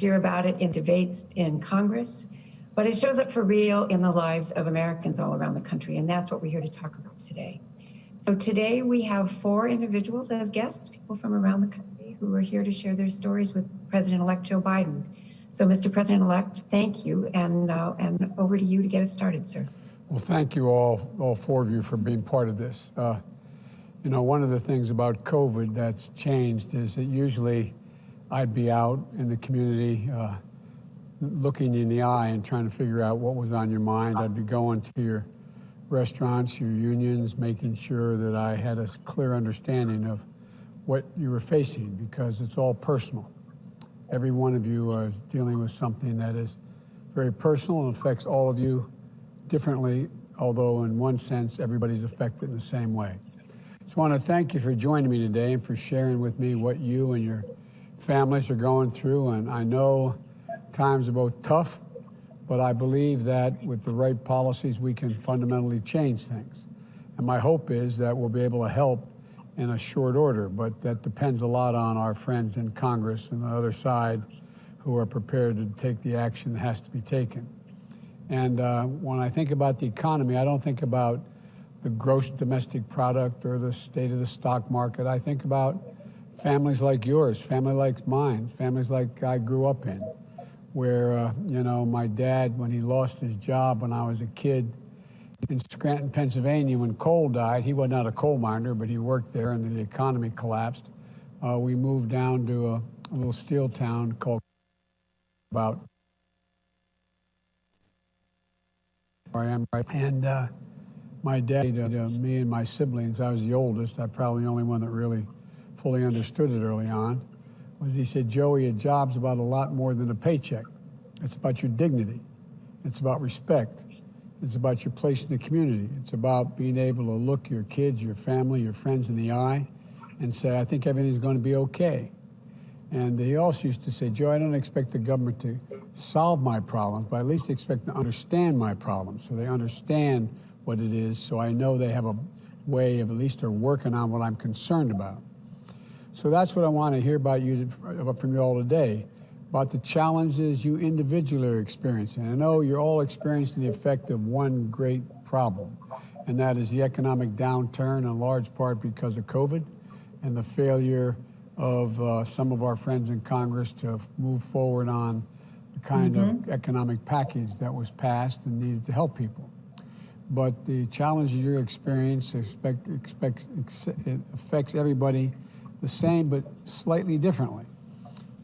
hear about it in debates in Congress, but it shows up for real in the lives of Americans all around the country, and that's what we're here to talk about today. So today we have 4 individuals as guests, people from around the country who are here to share their stories with President-elect Joe Biden. So Mr. President-elect, thank you, and over to you to get us started, sir. Well, thank you all 4 of you for being part of this. You know, one of the things about COVID that's changed is that usually I'd be out in the community looking you in the eye and trying to figure out what was on your mind. I'd be going to your restaurants, your unions, making sure that I had a clear understanding of what you were facing, because it's all personal. Every one of you is dealing with something that is very personal and affects all of you differently, although in one sense, everybody's affected in the same way. So I want to thank you for joining me today and for sharing with me what you and your families are going through. And I know times are both tough, but I believe that with the right policies, we can fundamentally change things. And my hope is that we'll be able to help in a short order, but that depends a lot on our friends in Congress and the other side who are prepared to take the action that has to be taken. And when I think about the economy, I don't think about the gross domestic product or the state of the stock market. I think about families like yours, family like mine, families like I grew up in, where, you know, my dad, when he lost his job when I was a kid in Scranton, Pennsylvania, when coal died, he was not a coal miner, but he worked there and the economy collapsed. We moved down to a little steel town called about where I am right. And my dad, me and my siblings, I was the oldest, I'm probably the only one that really fully understood it early on, was he said, Joey, a job's about a lot more than a paycheck. It's about your dignity. It's about respect. It's about your place in the community. It's about being able to look your kids, your family, your friends in the eye and say, I think everything's going to be okay. And he also used to say, Joe, I don't expect the government to solve my problems, but I at least expect to understand my problems, so they understand what it is, so I know they have a way of at least they're working on what I'm concerned about. So that's what I want to hear about you, from you all today, about the challenges you individually are experiencing. I know you're all experiencing the effect of one great problem, and that is the economic downturn, in large part because of COVID and the failure of some of our friends in Congress to move forward on the kind of economic package that was passed and needed to help people. But the challenges you're experiencing it affects everybody the same, but slightly differently.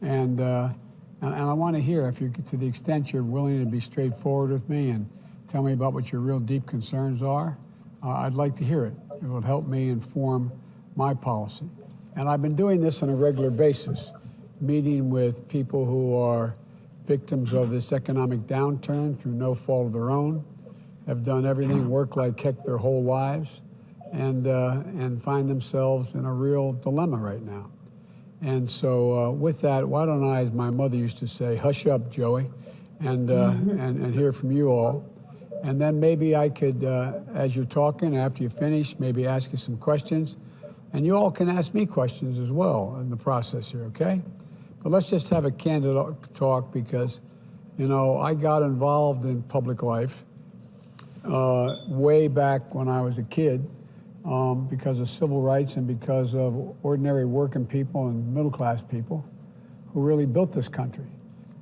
And I want to hear, if you, to the extent you're willing to be straightforward with me and tell me about what your real deep concerns are, I'd like to hear it. It will help me inform my policy. And I've been doing this on a regular basis, meeting with people who are victims of this economic downturn through no fault of their own, have done everything, work like heck their whole lives, and find themselves in a real dilemma right now. And so with that, why don't I, as my mother used to say, hush up, Joey, and hear from you all. And then maybe I could, as you're talking, after you finish, maybe ask you some questions. And you all can ask me questions as well in the process here, okay? But let's just have a candid talk, because, you know, I got involved in public life way back when I was a kid because of civil rights and because of ordinary working people and middle-class people who really built this country.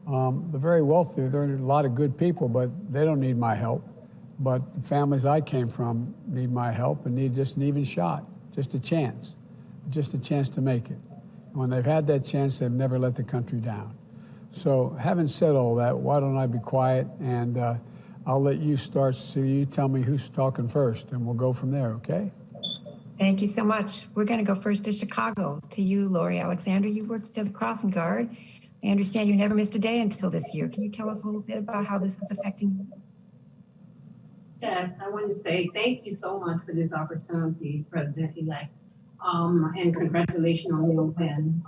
The very wealthy, there are a lot of good people, but they don't need my help. But the families I came from need my help and need just an even shot. Just a chance to make it. And when they've had that chance, they've never let the country down. So having said all that, why don't I be quiet, and I'll let you start, so you tell me who's talking first, and we'll go from there, okay? Thank you so much. We're going to go first to Chicago, to you, Lori Alexander. You worked as a crossing guard. I understand you never missed a day until this year. Can you tell us a little bit about how this is affecting you? Yes, I want to say thank you so much for this opportunity, President-elect, and congratulations on your win.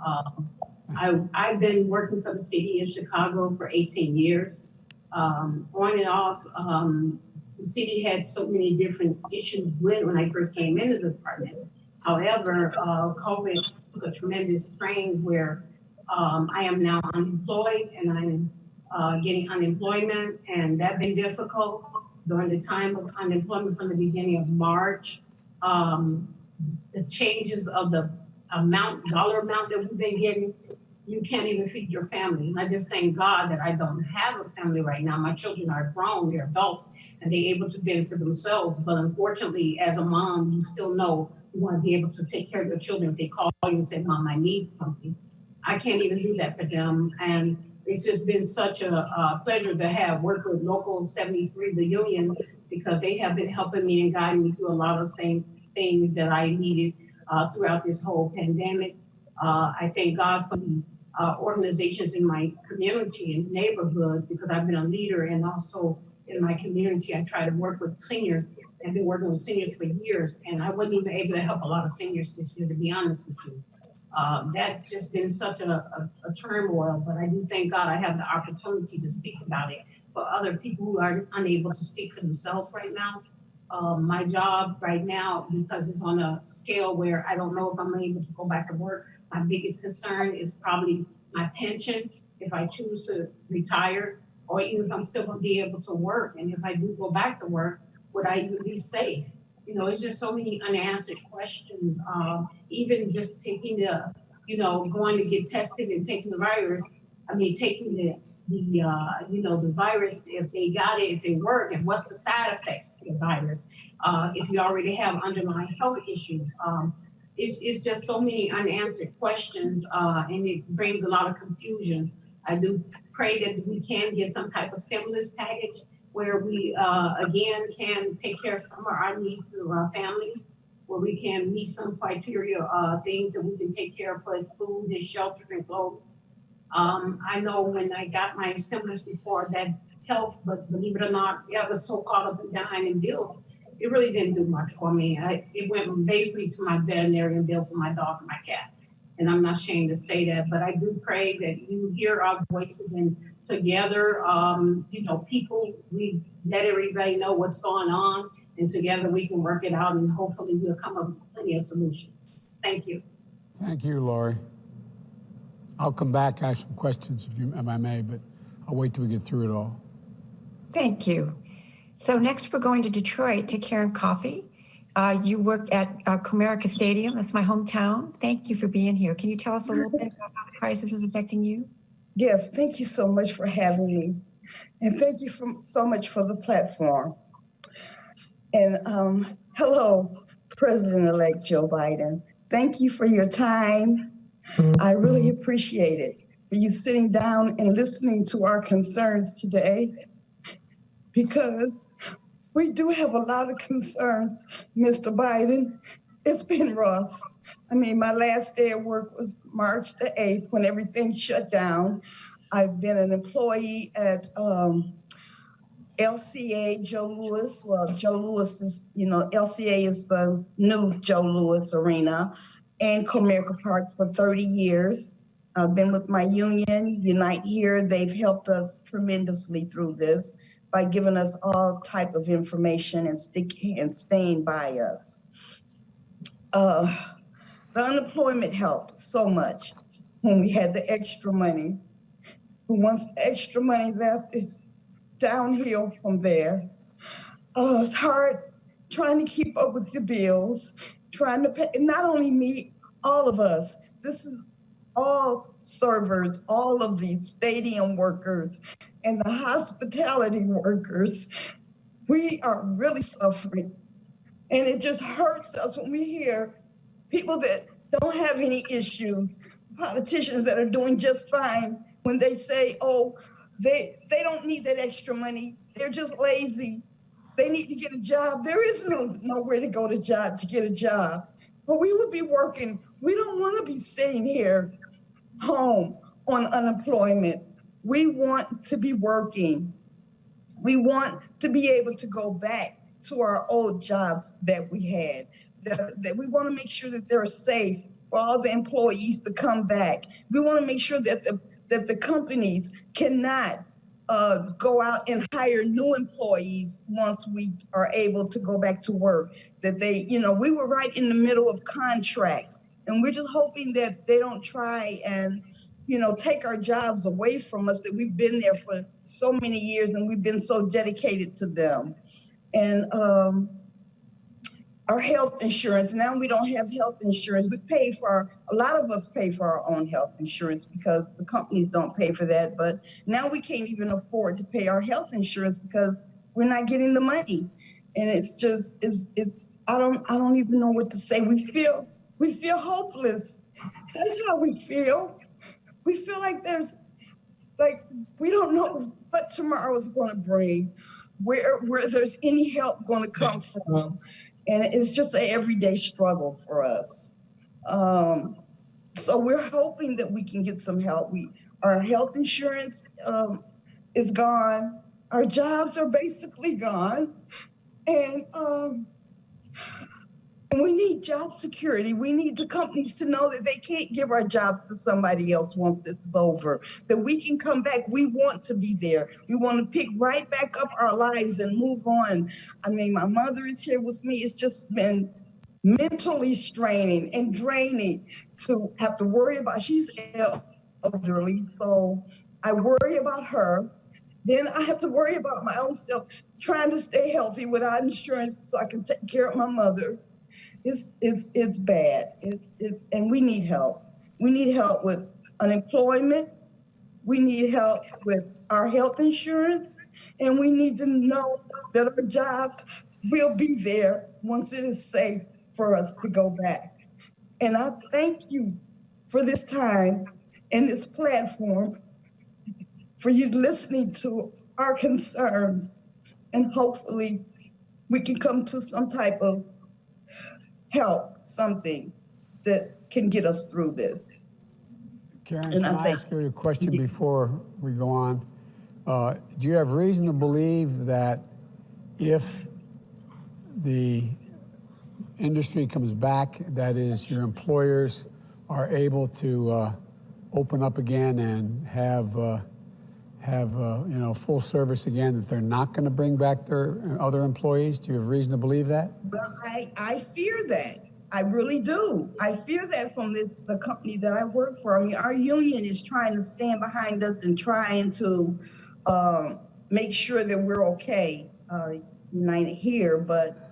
I've been working for the city of Chicago for 18 years. On and off, the city had so many different issues with when I first came into the department. However, COVID took a tremendous strain where I am now unemployed and I'm getting unemployment, and that's been difficult during the time of unemployment from the beginning of March. Um, the changes of the dollar amount that we've been getting, you can't even feed your family. And I just thank God that I don't have a family right now. My children are grown, they're adults, and they're able to fend for themselves. But unfortunately, as a mom, you still know you want to be able to take care of your children. If they call you and say, Mom, I need something, I can't even do that for them. And it's just been such a pleasure to have worked with Local 73, the union, because they have been helping me and guiding me through a lot of same things that I needed throughout this whole pandemic. I thank God for the organizations in my community and neighborhood, because I've been a leader, and also in my community, I try to work with seniors. I've been working with seniors for years, and I wasn't even able to help a lot of seniors this year, to be honest with you. That's just been such a turmoil, but I do thank God I have the opportunity to speak about it for other people who are unable to speak for themselves right now. My job right now, because it's on a scale where I don't know if I'm able to go back to work, my biggest concern is probably my pension, if I choose to retire, or even if I'm still gonna be able to work. And if I do go back to work, would I even be safe? You know, it's just so many unanswered questions. Even just taking going to get tested and taking the virus. I mean, taking the virus, if they got it, if it worked, and what's the side effects to the virus? If you already have underlying health issues. It's just so many unanswered questions, and it brings a lot of confusion. I do pray that we can get some type of stimulus package where we, again, can take care of some of our needs of our family, where we can meet some criteria, things that we can take care of, for food and shelter and clothing. I know when I got my stimulus before, that helped, but believe it or not, I was so caught up in dying in bills, it really didn't do much for me. It went basically to my veterinarian bill for my dog and my cat. And I'm not ashamed to say that, but I do pray that you hear our voices, and together, people, we let everybody know what's going on, and together we can work it out, and hopefully we'll come up with plenty of solutions. Thank you. Thank you, Lori. I'll come back, ask some questions if I may, but I'll wait till we get through it all. Thank you. So next we're going to Detroit to Karen Coffey. You work at Comerica Stadium. That's my hometown. Thank you for being here. Can you tell us a little bit about how the crisis is affecting you? Yes, thank you so much for having me. And thank you so much for the platform. And hello, President-elect Joe Biden. Thank you for your time. I really appreciate it, for you sitting down and listening to our concerns today, because we do have a lot of concerns, Mr. Biden. It's been rough. I mean, my last day at work was March the 8th when everything shut down. I've been an employee at LCA Joe Louis. Well, Joe Louis is, LCA is the new Joe Louis Arena, and Comerica Park for 30 years. I've been with my union, Unite Here. They've helped us tremendously through this by giving us all type of information and staying by us. The unemployment helped so much when we had the extra money. But once the extra money left, it's downhill from there. It's hard trying to keep up with the bills, trying to pay, not only me, all of us. This is all servers, all of these stadium workers and the hospitality workers. We are really suffering. And it just hurts us when we hear people that don't have any issues, politicians that are doing just fine, when they say, oh, they don't need that extra money. They're just lazy. They need to get a job. There is nowhere to go to get a job. But we would be working. We don't want to be sitting here home on unemployment. We want to be working. We want to be able to go back to our old jobs that we had, that we want to make sure that they're safe for all the employees to come back. We want to make sure that the companies cannot go out and hire new employees once we are able to go back to work. That they, we were right in the middle of contracts, and we're just hoping that they don't try and take our jobs away from us that we've been there for so many years and we've been so dedicated to them. And our health insurance, now we don't have health insurance. A lot of us pay for our own health insurance because the companies don't pay for that. But now we can't even afford to pay our health insurance because we're not getting the money. And I don't even know what to say. We feel hopeless. That's how we feel. We feel like we don't know what tomorrow is going to bring, where there's any help going to come from. And it's just an everyday struggle for us. So we're hoping that we can get some help. Our health insurance is gone. Our jobs are basically gone. And we need job security. We need the companies to know that they can't give our jobs to somebody else once this is over, that we can come back. We want to be there. We want to pick right back up our lives and move on. I mean, my mother is here with me. It's just been mentally straining and draining to have to worry about, she's elderly, so I worry about her. Then I have to worry about my own self, trying to stay healthy without insurance so I can take care of my mother. It's bad. And we need help. We need help with unemployment. We need help with our health insurance, and we need to know that our jobs will be there once it is safe for us to go back. And I thank you for this time and this platform, for you listening to our concerns, and hopefully we can come to some type of help, something that can get us through this. Karen, can I ask you a question before we go on? Do you have reason to believe that if the industry comes back, that is, your employers are able to open up again and have full service again, that they're not going to bring back their other employees? Do you have reason to believe that? Well, I fear that. I really do. I fear that from the company that I work for. I mean, our union is trying to stand behind us and trying to make sure that we're okay, united here, but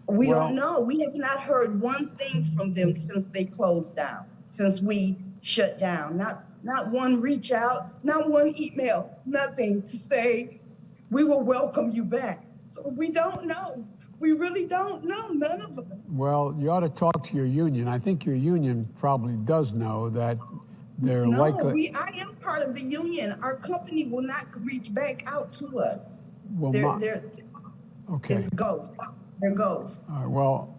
we don't know. We have not heard one thing from them since they closed down, since we shut down. Not one reach out, not one email, nothing to say, we will welcome you back. So we don't know. We really don't know, none of us. Well, you ought to talk to your union. I think your union probably does know that they're likely. I am part of the union. Our company will not reach back out to us. Okay. It's ghosts. They're ghosts. All right, well,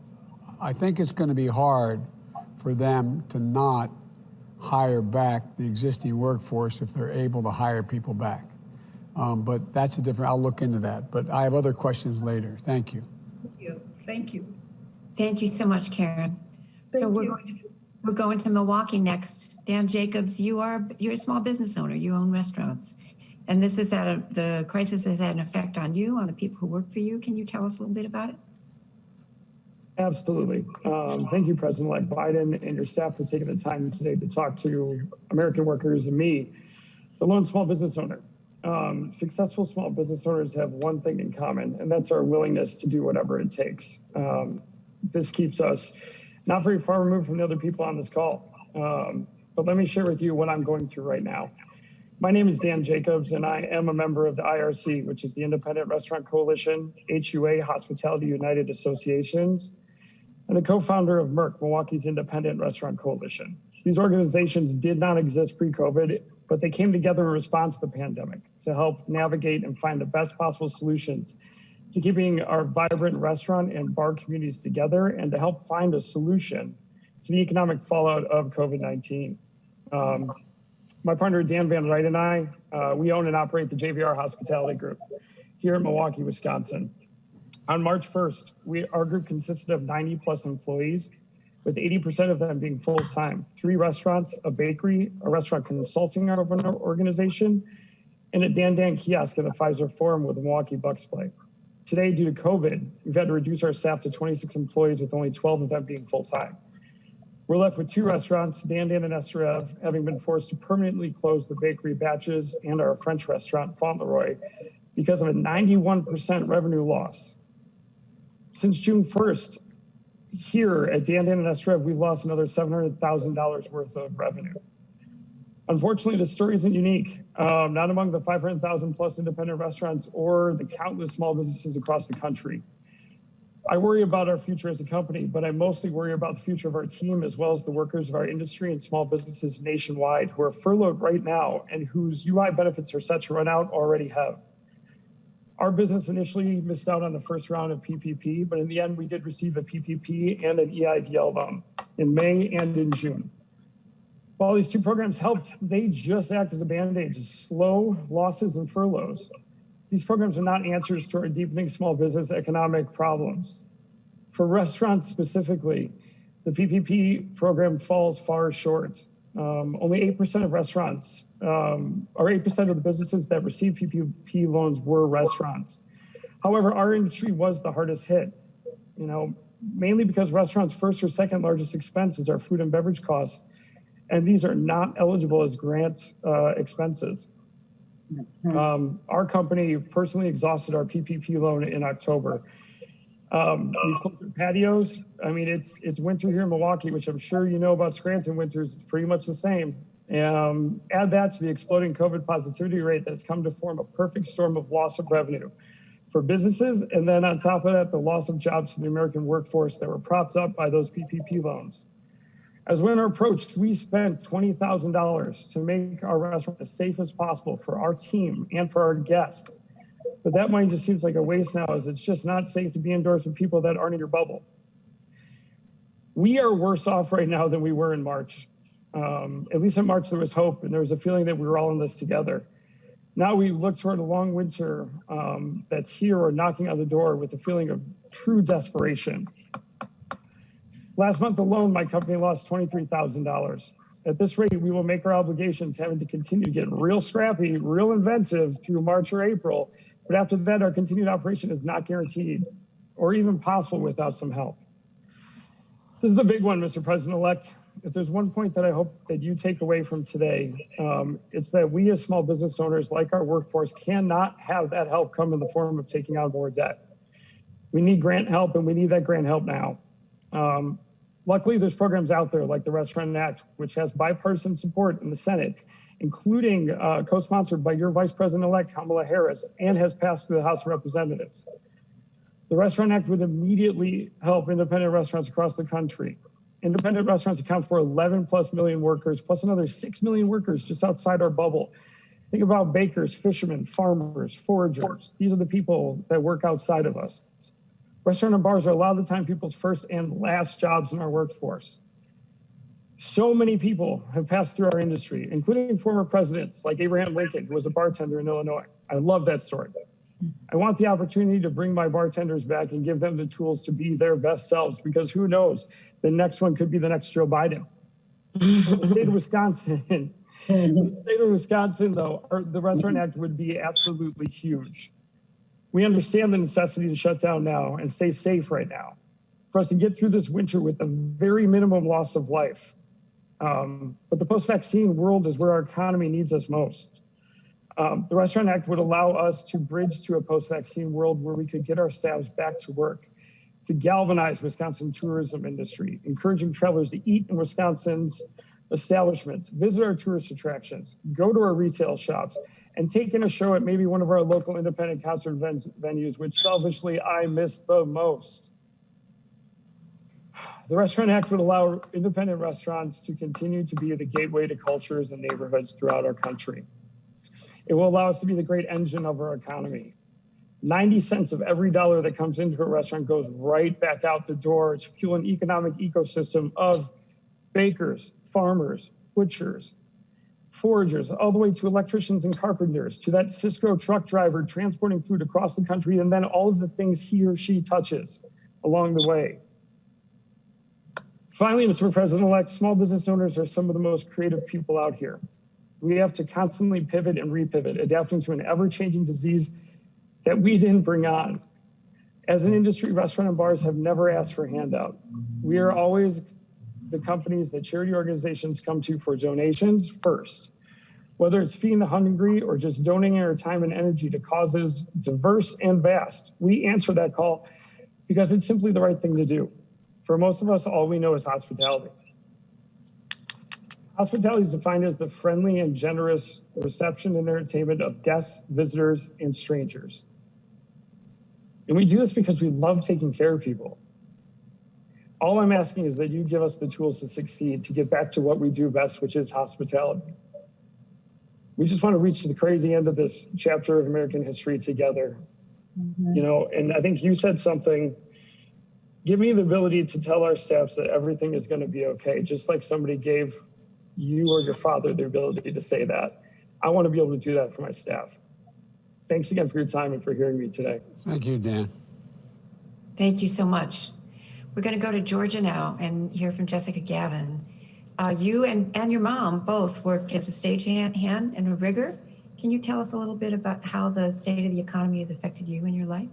I think it's going to be hard for them to not hire back the existing workforce if they're able to hire people back. But that's a different, I'll look into that. But I have other questions later. Thank you. Thank you. Thank you so much, Karen. We're going to Milwaukee next. Dan Jacobs, you're a small business owner. You own restaurants. And this is the crisis has had an effect on you, on the people who work for you. Can you tell us a little bit about it? Absolutely. Thank you, President-elect Biden, and your staff for taking the time today to talk to American workers and me, the lone small business owner. Successful small business owners have one thing in common, and that's our willingness to do whatever it takes. This keeps us not very far removed from the other people on this call. But let me share with you what I'm going through right now. My name is Dan Jacobs, and I am a member of the IRC, which is the Independent Restaurant Coalition, HUA, Hospitality United Associations, and a co-founder of MERC, Milwaukee's Independent Restaurant Coalition. These organizations did not exist pre-COVID, but they came together in response to the pandemic to help navigate and find the best possible solutions to keeping our vibrant restaurant and bar communities together, and to help find a solution to the economic fallout of COVID-19. My partner, Dan Van Wright, and I, we own and operate the JVR Hospitality Group here in Milwaukee, Wisconsin. On March 1st, our group consisted of 90 plus employees, with 80% of them being full-time, 3 restaurants, a bakery, a restaurant consulting organization, and a Dan kiosk at the Pfizer Forum with the Milwaukee Bucks play. Today, due to COVID, we've had to reduce our staff to 26 employees, with only 12 of them being full-time. We're left with 2 restaurants, Dan Dan and Esterev, having been forced to permanently close the bakery Batches and our French restaurant, Fauntleroy, because of a 91% revenue loss. Since June 1st, here at Dan Dan and Esterev, we've lost another $700,000 worth of revenue. Unfortunately, this story isn't unique, not among the 500,000 plus independent restaurants or the countless small businesses across the country. I worry about our future as a company, but I mostly worry about the future of our team as well as the workers of our industry and small businesses nationwide who are furloughed right now and whose UI benefits are set to run out already have. Our business initially missed out on the first round of PPP, but in the end, we did receive a PPP and an EIDL loan in May and in June. While these 2 programs helped, they just act as a Band-Aid to slow losses and furloughs. These programs are not answers to our deepening small business economic problems. For restaurants specifically, the PPP program falls far short. Only 8% of restaurants, or 8% of the businesses that received PPP loans were restaurants. However, our industry was the hardest hit, mainly because restaurants' first or second largest expenses are food and beverage costs, and these are not eligible as grant expenses. Our company personally exhausted our PPP loan in October. We closed our patios. I mean, it's winter here in Milwaukee, which I'm sure you know about Scranton winters, pretty much the same. Add that to the exploding COVID positivity rate that's come to form a perfect storm of loss of revenue for businesses. And then on top of that, the loss of jobs for the American workforce that were propped up by those PPP loans. As winter approached, we spent $20,000 to make our restaurant as safe as possible for our team and for our guests. But that money just seems like a waste now, as it's just not safe to be indoors with people that aren't in your bubble. We are worse off right now than we were in March. At least in March, there was hope, and there was a feeling that we were all in this together. Now we look toward a long winter that's here or knocking on the door with a feeling of true desperation. Last month alone, my company lost $23,000. At this rate, we will make our obligations, having to continue to get real scrappy, real inventive through March or April. But after that, our continued operation is not guaranteed or even possible without some help. This is the big one, Mr. President-elect. If there's one point that I hope that you take away from today, it's that we as small business owners, like our workforce, cannot have that help come in the form of taking on more debt. We need grant help, and we need that grant help now. Luckily, there's programs out there like the Restaurant Act, which has bipartisan support in the Senate, including co-sponsored by your Vice President-elect, Kamala Harris, and has passed through the House of Representatives. The Restaurant Act would immediately help independent restaurants across the country. Independent restaurants account for 11 plus million workers, plus another 6 million workers just outside our bubble. Think about bakers, fishermen, farmers, foragers. These are the people that work outside of us. Restaurant and bars are a lot of the time people's first and last jobs in our workforce. So many people have passed through our industry, including former presidents like Abraham Lincoln, who was a bartender in Illinois. I love that story. I want the opportunity to bring my bartenders back and give them the tools to be their best selves, because who knows, the next one could be the next Joe Biden. The state of Wisconsin, though, the Restaurant Act would be absolutely huge. We understand the necessity to shut down now and stay safe right now for us to get through this winter with the very minimum loss of life. But the post-vaccine world is where our economy needs us most. The Restaurant Act would allow us to bridge to a post-vaccine world where we could get our staffs back to work, to galvanize Wisconsin tourism industry, encouraging travelers to eat in Wisconsin's establishments, visit our tourist attractions, go to our retail shops, and take in a show at maybe one of our local independent concert venues, which selfishly I miss the most. The Restaurant Act would allow independent restaurants to continue to be the gateway to cultures and neighborhoods throughout our country. It will allow us to be the great engine of our economy. 90 cents of every dollar that comes into a restaurant goes right back out the door to fuel an economic ecosystem of bakers, farmers, butchers, foragers, all the way to electricians and carpenters, to that Cisco truck driver transporting food across the country, and then all of the things he or she touches along the way. Finally, Mr. President-elect, small business owners are some of the most creative people out here. We have to constantly pivot and repivot, adapting to an ever-changing disease that we didn't bring on. As an industry, restaurant and bars have never asked for a handout. We are always the companies that charity organizations come to for donations first. Whether it's feeding the hungry or just donating our time and energy to causes diverse and vast, we answer that call because it's simply the right thing to do. For most of us, all we know is hospitality. Hospitality is defined as the friendly and generous reception and entertainment of guests, visitors, and strangers. And we do this because we love taking care of people. All I'm asking is that you give us the tools to succeed, to get back to what we do best, which is hospitality. We just want to reach the crazy end of this chapter of American history together. You know, and I think you said something, give me the ability to tell our staffs that everything is going to be okay, just like somebody gave you or your father the ability to say that. I want to be able to do that for my staff. Thanks again for your time and for hearing me today. Thank you, Dan. Thank you so much. We're going to go to Georgia now and hear from Jessica Gavin. You and your mom both work as a stagehand and a rigger. Can you tell us a little bit about how the state of the economy has affected you in your life?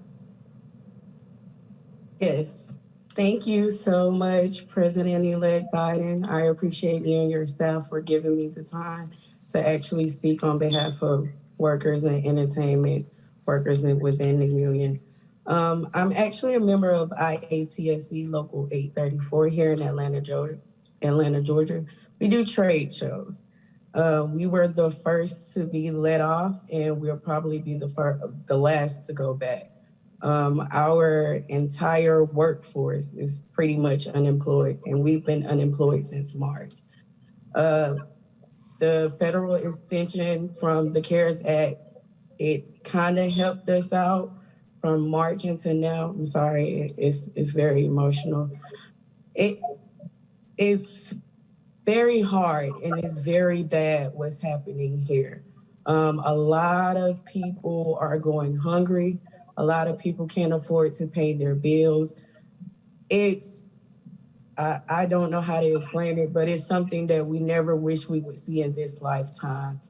Yes. Thank you so much, President-elect Biden. I appreciate you and your staff for giving me the time to actually speak on behalf of workers and entertainment workers within the union. I'm actually a member of IATSE Local 834 here in Atlanta, Georgia. We do trade shows. We were the first to be let off, and we'll probably be the last to go back. Our entire workforce is pretty much unemployed, and we've been unemployed since March. The federal extension from the CARES Act, it kind of helped us out from March until now. I'm sorry, it's very emotional. It's very hard and it's very bad what's happening here. A lot of people are going hungry. A lot of people can't afford to pay their bills. I don't know how to explain it, but it's something that we never wish we would see in this lifetime.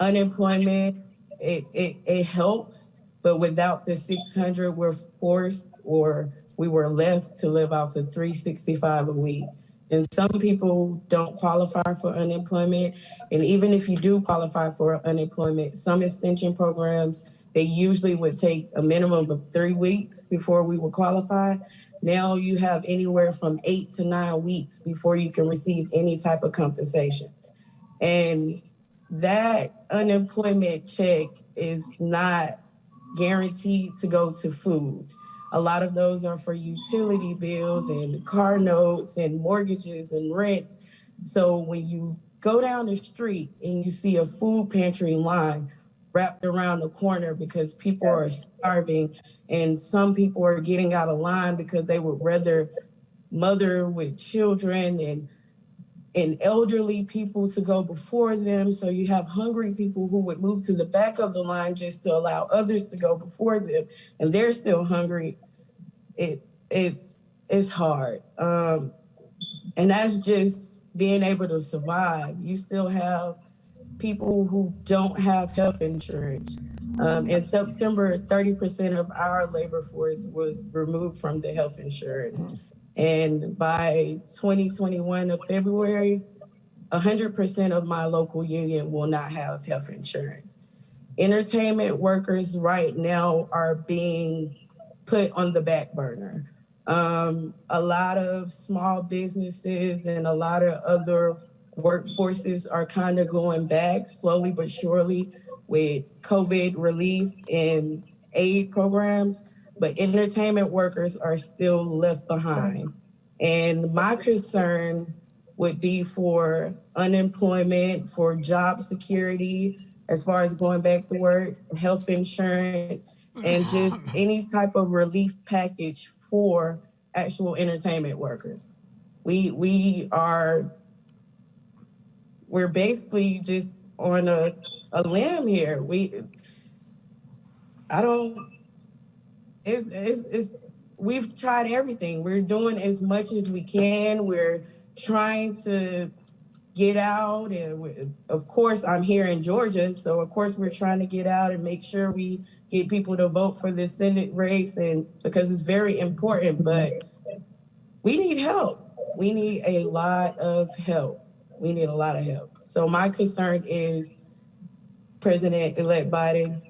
Unemployment, it helps, but without the 600, we were left to live off of $365 a week. And some people don't qualify for unemployment. And even if you do qualify for unemployment, some extension programs, they usually would take a minimum of 3 weeks before we would qualify. Now you have anywhere from 8 to 9 weeks before you can receive any type of compensation. And that unemployment check is not guaranteed to go to food. A lot of those are for utility bills and car notes and mortgages and rents. So when you go down the street and you see a food pantry line wrapped around the corner because people are starving and some people are getting out of line because they would rather mother with children and elderly people to go before them. So you have hungry people who would move to the back of the line just to allow others to go before them, and they're still hungry. It's hard. And that's just being able to survive. You still have people who don't have health insurance. In September, 30% of our labor force was removed from the health insurance. And by 2021 of February, 100% of my local union will not have health insurance. Entertainment workers right now are being put on the back burner. A lot of small businesses and a lot of other workforces are kind of going back slowly but surely with COVID relief and aid programs, but entertainment workers are still left behind. And my concern would be for unemployment, for job security, as far as going back to work, health insurance, and just any type of relief package for actual entertainment workers. We're basically just on a limb here. We've tried everything. We're doing as much as we can. We're trying to get out, and of course, I'm here in Georgia, so of course we're trying to get out and make sure we get people to vote for this Senate race, and because it's very important. But we need help. we need a lot of help. We need a lot of help. So my concern is, President-elect Biden,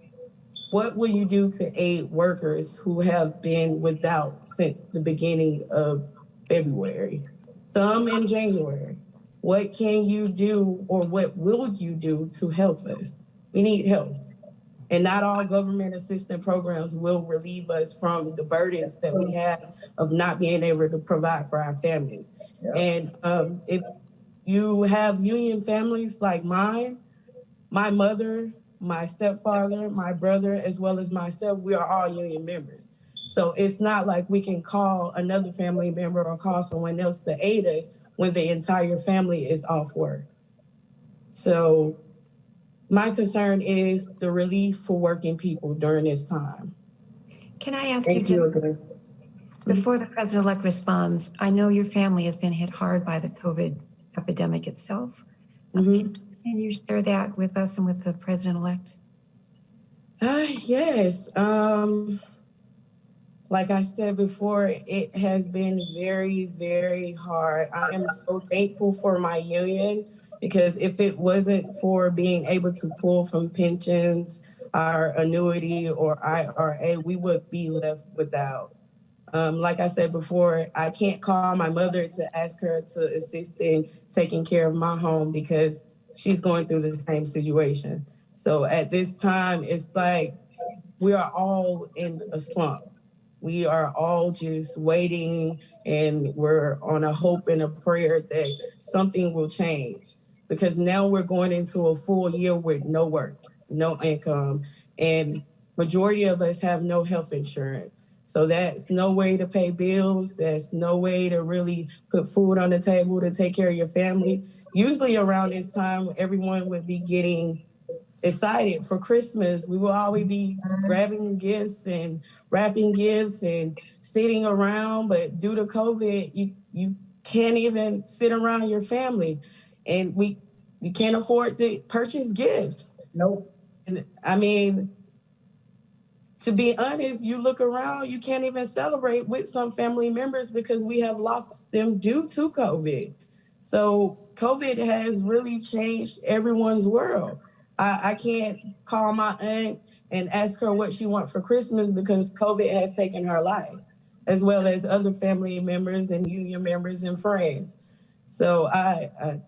what will you do to aid workers who have been without since the beginning of February, some in January? What can you do, or what will you do to help us? We need help. And not all government assistance programs will relieve us from the burdens that we have of not being able to provide for our families. Yeah. And if you have union families like mine, my mother, my stepfather, my brother, as well as myself, we are all union members. So it's not like we can call another family member or call someone else to aid us when the entire family is off work. So my concern is the relief for working people during this time. Can I ask Thank you, you again. before the president-elect responds, I know your family has been hit hard by the COVID epidemic itself. Mm-hmm. Can you share that with us and with the president-elect? Yes. Like I said before, it has been very, very hard. I am so thankful for my union, because if it wasn't for being able to pull from pensions, our annuity, or IRA, we would be left without. Like I said before, I can't call my mother to ask her to assist in taking care of my home because she's going through the same situation. So at this time, it's like we are all in a slump. We are all just waiting, and we're on a hope and a prayer that something will change, because now we're going into a full year with no work, no income, and majority of us have no health insurance. So that's no way to pay bills. That's no way to really put food on the table to take care of your family. Usually around this time, everyone would be getting excited for Christmas. We will always be grabbing gifts and wrapping gifts and sitting around, but due to COVID, you can't even sit around your family, and we can't afford to purchase gifts. Nope. And I mean, to be honest, you look around, you can't even celebrate with some family members because we have lost them due to COVID. So COVID has really changed everyone's world. I can't call my aunt and ask her what she wants for Christmas because COVID has taken her life, as well as other family members and union members and friends. So I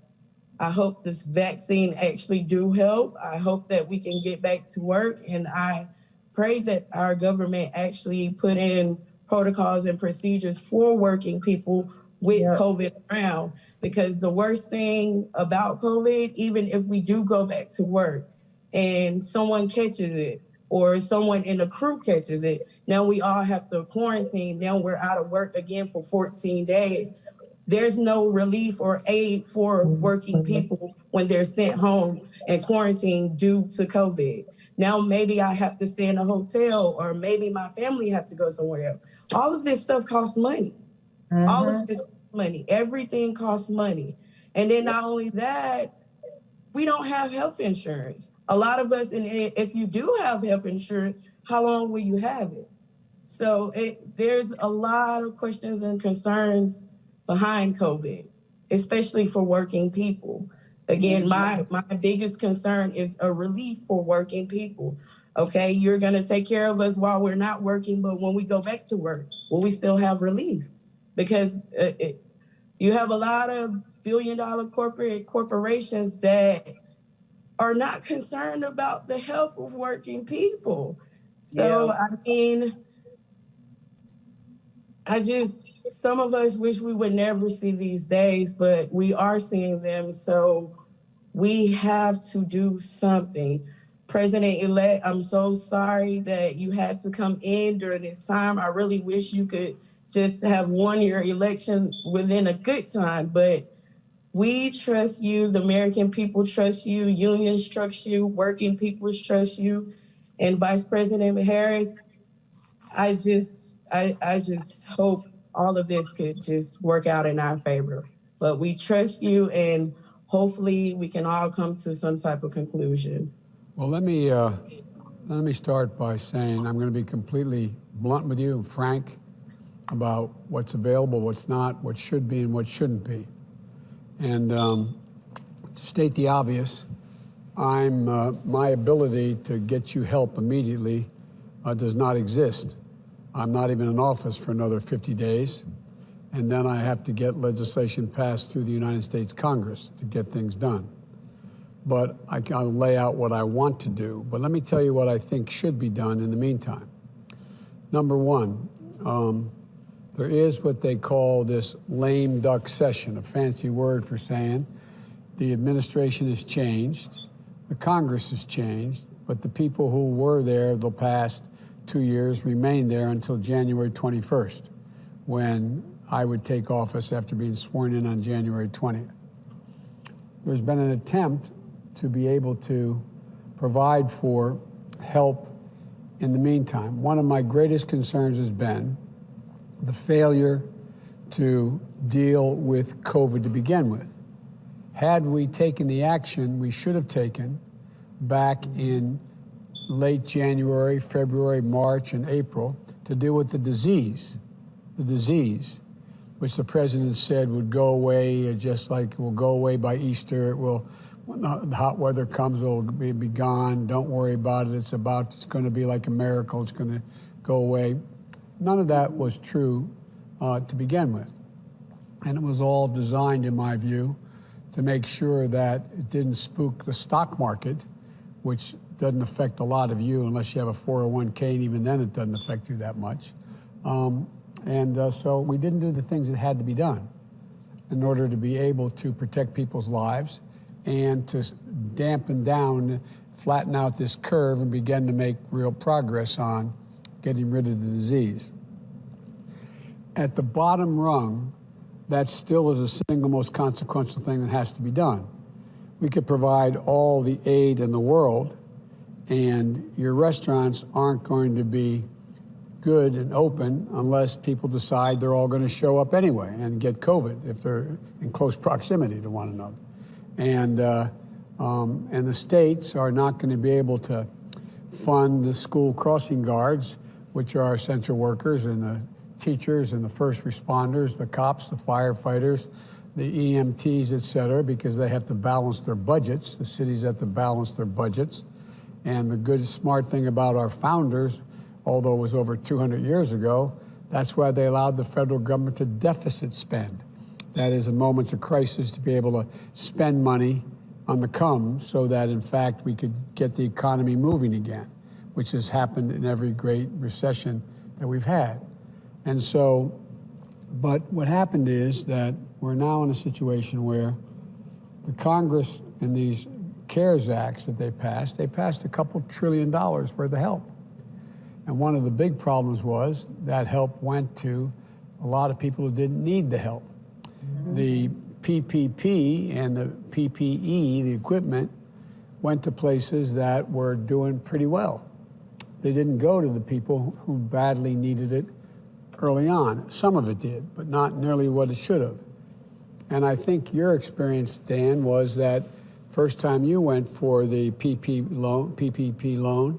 hope this vaccine actually do help. I hope that we can get back to work, and I pray that our government actually put in protocols and procedures for working people with COVID around, because the worst thing about COVID, even if we do go back to work and someone catches it or someone in the crew catches it, now we all have to quarantine. Now we're out of work again for 14 days. There's no relief or aid for working people when they're sent home and quarantined due to COVID. Now maybe I have to stay in a hotel, or maybe my family have to go somewhere else. All of this stuff costs money. All of this money. Everything costs money. And then not only that, we don't have health insurance. A lot of us, and if you do have health insurance, how long will you have it? So there's a lot of questions and concerns behind COVID, especially for working people. Again, my biggest concern is a relief for working people. Okay, you're going to take care of us while we're not working, but when we go back to work, will we still have relief? Because you have a lot of billion-dollar corporations that are not concerned about the health of working people. So, I mean, some of us wish we would never see these days, but we are seeing them. So we have to do something. President-elect, I'm so sorry that you had to come in during this time. I really wish you could just have won your election within a good time, but we trust you. The American people trust you. Unions trust you. Working people trust you. And Vice President Harris, I just hope all of this could just work out in our favor. But we trust you, and hopefully we can all come to some type of conclusion. Well, let me start by saying I'm going to be completely blunt with you and frank. about what's available, what's not, what should be and what shouldn't be. And to state the obvious, my ability to get you help immediately does not exist. I'm not even in office for another 50 days. And then I have to get legislation passed through the United States Congress to get things done. But I'll lay out what I want to do. But let me tell you what I think should be done in the meantime. Number one, there is what they call this lame duck session, a fancy word for saying the administration has changed, the Congress has changed, but the people who were there the past 2 years remain there until January 21st, when I would take office after being sworn in on January 20th. There's been an attempt to be able to provide for help in the meantime. One of my greatest concerns has been the failure to deal with COVID to begin with. Had we taken the action we should have taken back in late January, February, March, and April to deal with the disease, which the president said would go away, just like it will go away by Easter. It will, when the hot weather comes, it'll be gone. Don't worry about it. It's going to be like a miracle. It's going to go away. None of that was true to begin with. And it was all designed, in my view, to make sure that it didn't spook the stock market, which doesn't affect a lot of you unless you have a 401k, and even then it doesn't affect you that much. So we didn't do the things that had to be done in order to be able to protect people's lives and to dampen down, flatten out this curve and begin to make real progress on getting rid of the disease. At the bottom rung, that still is the single most consequential thing that has to be done. We could provide all the aid in the world, and your restaurants aren't going to be good and open unless people decide they're all going to show up anyway and get COVID if they're in close proximity to one another. And the states are not going to be able to fund the school crossing guards, which are essential workers, and the teachers and the first responders, the cops, the firefighters, the EMTs, et cetera, because they have to balance their budgets. The cities have to balance their budgets. And the good, smart thing about our founders, although it was over 200 years ago, that's why they allowed the federal government to deficit spend. That is, in moments of crisis, to be able to spend money on the come so that, in fact, we could get the economy moving again, which has happened in every great recession that we've had. And so, but what happened is that we're now in a situation where the Congress in these CARES Acts that they passed a couple $1 trillion worth of help. And one of the big problems was that help went to a lot of people who didn't need the help. Mm-hmm. The PPP and the PPE, the equipment, went to places that were doing pretty well. They didn't go to the people who badly needed it early on. Some of it did, but not nearly what it should have. And I think your experience, Dan, was that first time you went for the PPP loan,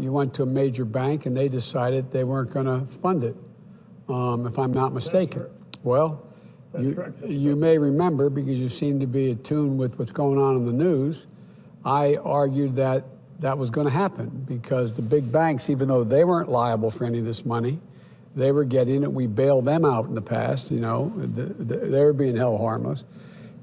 you went to a major bank and they decided they weren't going to fund it, if I'm not mistaken. Well, you may remember, because you seem to be attuned with what's going on in the news, I argued that that was going to happen because the big banks, even though they weren't liable for any of this money, they were getting it. We bailed them out in the past, you know, they were being held harmless.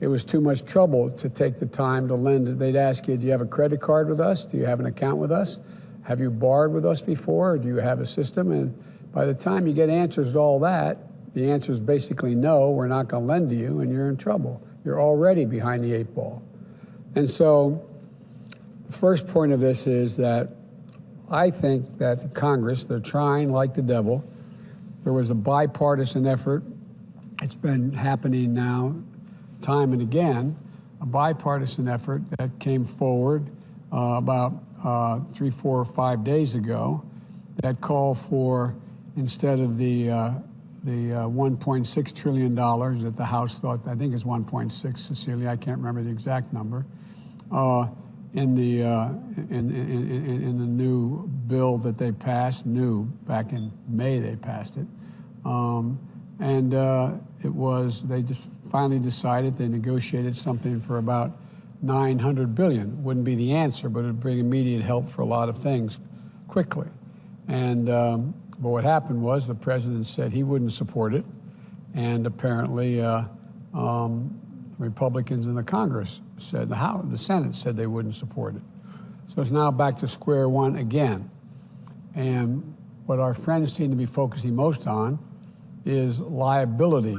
It was too much trouble to take the time to lend. They'd ask you, do you have a credit card with us? Do you have an account with us? Have you borrowed with us before? Or do you have a system? And by the time you get answers to all that, the answer is basically no, we're not going to lend to you, and you're in trouble. You're already behind the 8 ball. And so the first point of this is that I think that the Congress, they're trying like the devil. There was a bipartisan effort. It's been happening now time and again, a bipartisan effort that came forward about 3, 4, or 5 days ago that called for, instead of the $1.6 trillion that the House thought, I think it's 1.6, Cecilia, I can't remember the exact number, in the new bill that they passed, back in May they passed it, They just finally decided, they negotiated something for about $900 billion. Wouldn't be the answer, but it'd bring immediate help for a lot of things quickly. But what happened was the president said he wouldn't support it, and apparently Republicans in the Congress said, the Senate said they wouldn't support it. So it's now back to square one again. And what our friends seem to be focusing most on is liability.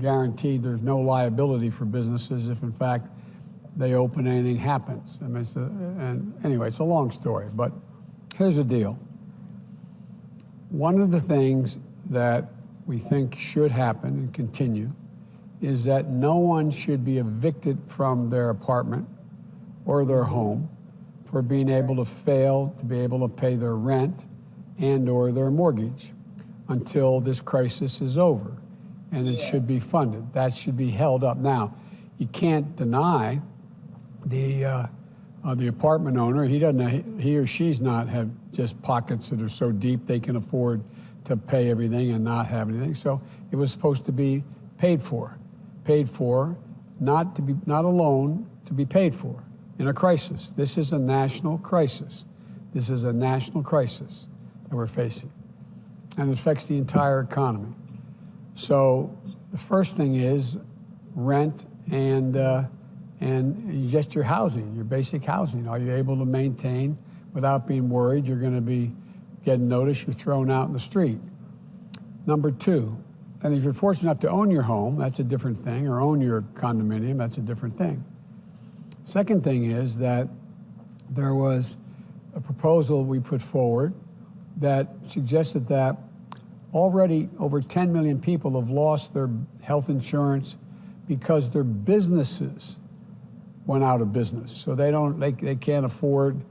Guaranteed there's no liability for businesses if in fact they open, anything happens. I mean, anyway, it's a long story, but here's the deal. One of the things that we think should happen and continue is that no one should be evicted from their apartment or their home for being able to fail to be able to pay their rent and or their mortgage until this crisis is over. And it should be funded. That should be held up. Now, you can't deny the apartment owner, he or she's not have just pockets that are so deep they can afford to pay everything and not have anything. So it was supposed to be paid for, not a loan, to be paid for in a crisis. This is a national crisis. This is a national crisis that we're facing, and it affects the entire economy. So the first thing is rent and just your housing, your basic housing. Are you able to maintain without being worried you're going to be getting notice you're thrown out in the street? Number two, and if you're fortunate enough to own your home, that's a different thing, or own your condominium, that's a different thing. Second thing is that there was a proposal we put forward that suggested that already over 10 million people have lost their health insurance because their businesses went out of business. So they can't afford,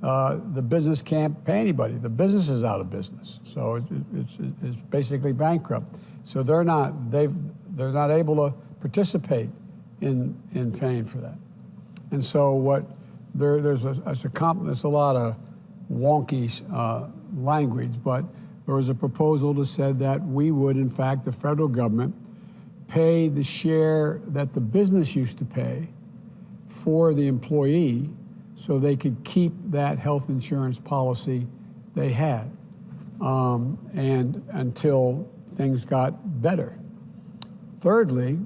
the business can't pay anybody. The business is out of business. So it's basically bankrupt. So they're not able to participate in paying for that. And so there's a lot of wonky language, but there was a proposal that said that we would, in fact, the federal government, pay the share that the business used to pay for the employee so they could keep that health insurance policy they had, and until things got better. Thirdly,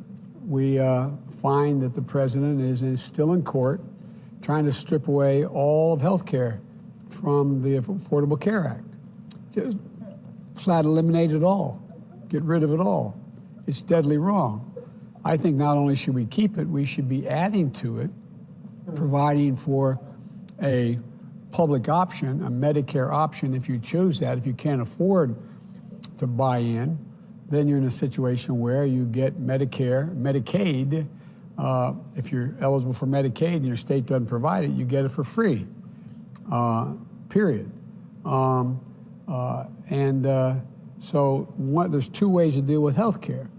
we find that the president is still in court trying to strip away all of health care from the Affordable Care Act. Just flat eliminate it all, get rid of it all. It's deadly wrong. I think not only should we keep it, we should be adding to it, providing for a public option, a Medicare option if you choose that. If you can't afford to buy in, then you're in a situation where you get Medicare, Medicaid. If you're eligible for Medicaid and your state doesn't provide it, you get it for free, period. There's two ways to deal with health care.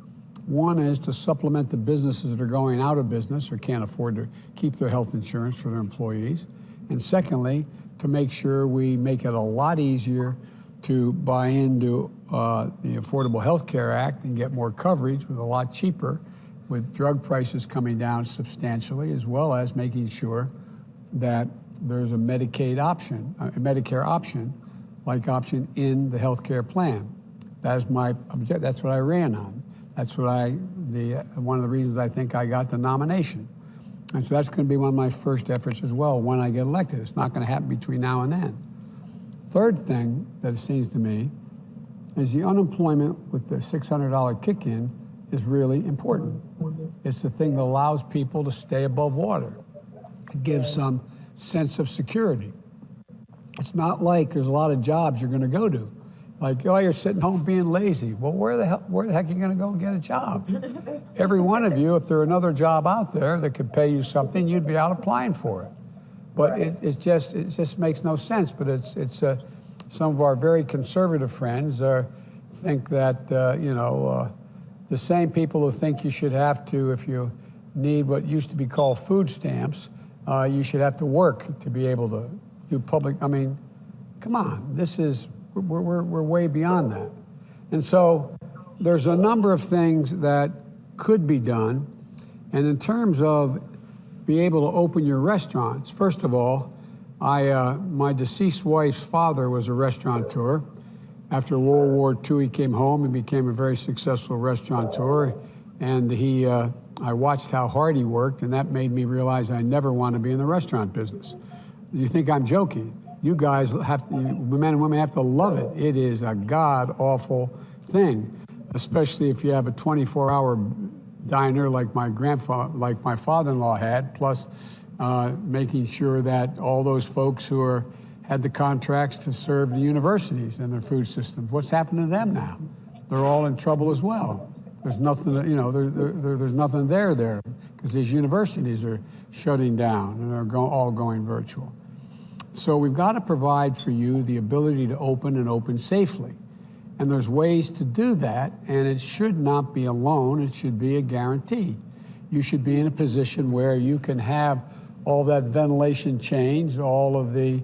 One is to supplement the businesses that are going out of business or can't afford to keep their health insurance for their employees. And secondly, to make sure we make it a lot easier to buy into the Affordable Health Care Act and get more coverage with a lot cheaper, with drug prices coming down substantially, as well as making sure that there's a Medicaid option, a Medicare option, like option in the health care plan. That is my objective. That's what I ran on. That's what one of the reasons I think I got the nomination. And so that's going to be one of my first efforts as well when I get elected. It's not going to happen between now and then. Third thing that it seems to me is the unemployment with the $600 kick-in is really important. It's the thing that allows people to stay above water. It gives some sense of security. It's not like there's a lot of jobs you're going to go to. Like, oh, you're sitting home being lazy. Well, where the heck are you going to go and get a job? Every one of you, if there were another job out there that could pay you something, you'd be out applying for it. But it just makes no sense. But it's some of our very conservative friends think that the same people who think you should have to, if you need what used to be called food stamps, you should have to work to be able to do public. I mean, come on, this is we're way beyond that. And so there's a number of things that could be done. And in terms of being able to open your restaurants, first of all, my deceased wife's father was a restaurateur. After World War II, he came home and became a very successful restaurateur. And I watched how hard he worked, and that made me realize I never want to be in the restaurant business. You think I'm joking? You guys have to, men and women have to love it. It is a god-awful thing, especially if you have a 24-hour diner like my father-in-law had, plus making sure that all those folks who had the contracts to serve the universities and their food systems. What's happened to them now? They're all in trouble as well. There's nothing, there's nothing there because these universities are shutting down and are all going virtual. So we've got to provide for you the ability to open and open safely. And there's ways to do that, and it should not be a loan, it should be a guarantee. You should be in a position where you can have all that ventilation changed, all the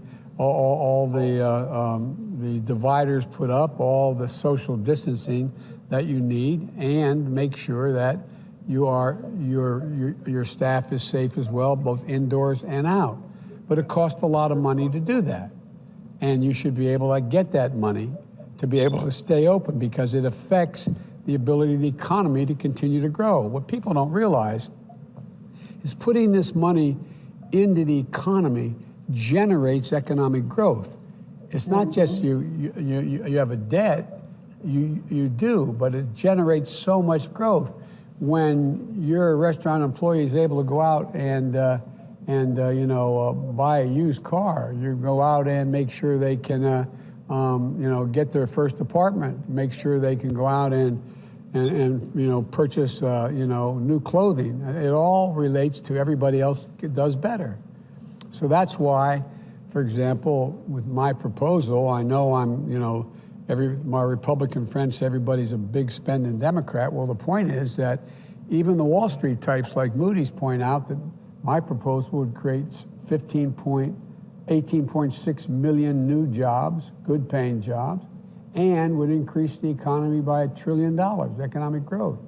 dividers put up, all the social distancing that you need, and make sure that your staff is safe as well, both indoors and out. But it costs a lot of money to do that. And you should be able to get that money to be able to stay open, because it affects the ability of the economy to continue to grow. What people don't realize is putting this money into the economy generates economic growth. It's not just you have a debt, you do, but it generates so much growth. When your restaurant employee is able to go out and buy a used car, you go out and make sure they can get their first apartment, make sure they can go out and purchase new clothing. It all relates to everybody else does better. So that's why, for example, with my proposal, I know my Republican friends say everybody's a big spending Democrat. Well, the point is that even the Wall Street types like Moody's point out that my proposal would create 18.6 million new jobs, good paying jobs, and would increase the economy by $1 trillion, economic growth.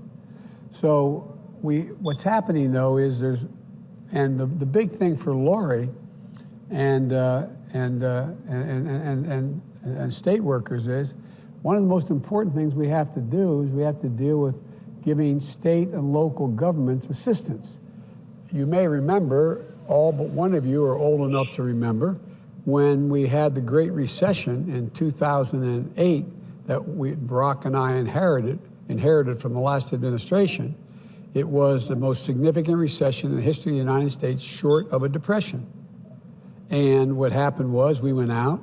So what's happening though is the big thing for Lori and state workers is, one of the most important things we have to do is we have to deal with giving state and local governments assistance. You may remember, all but one of you are old enough to remember, when we had the Great Recession in 2008 that Barack and I inherited from the last administration. It was the most significant recession in the history of the United States, short of a depression. And what happened was we went out,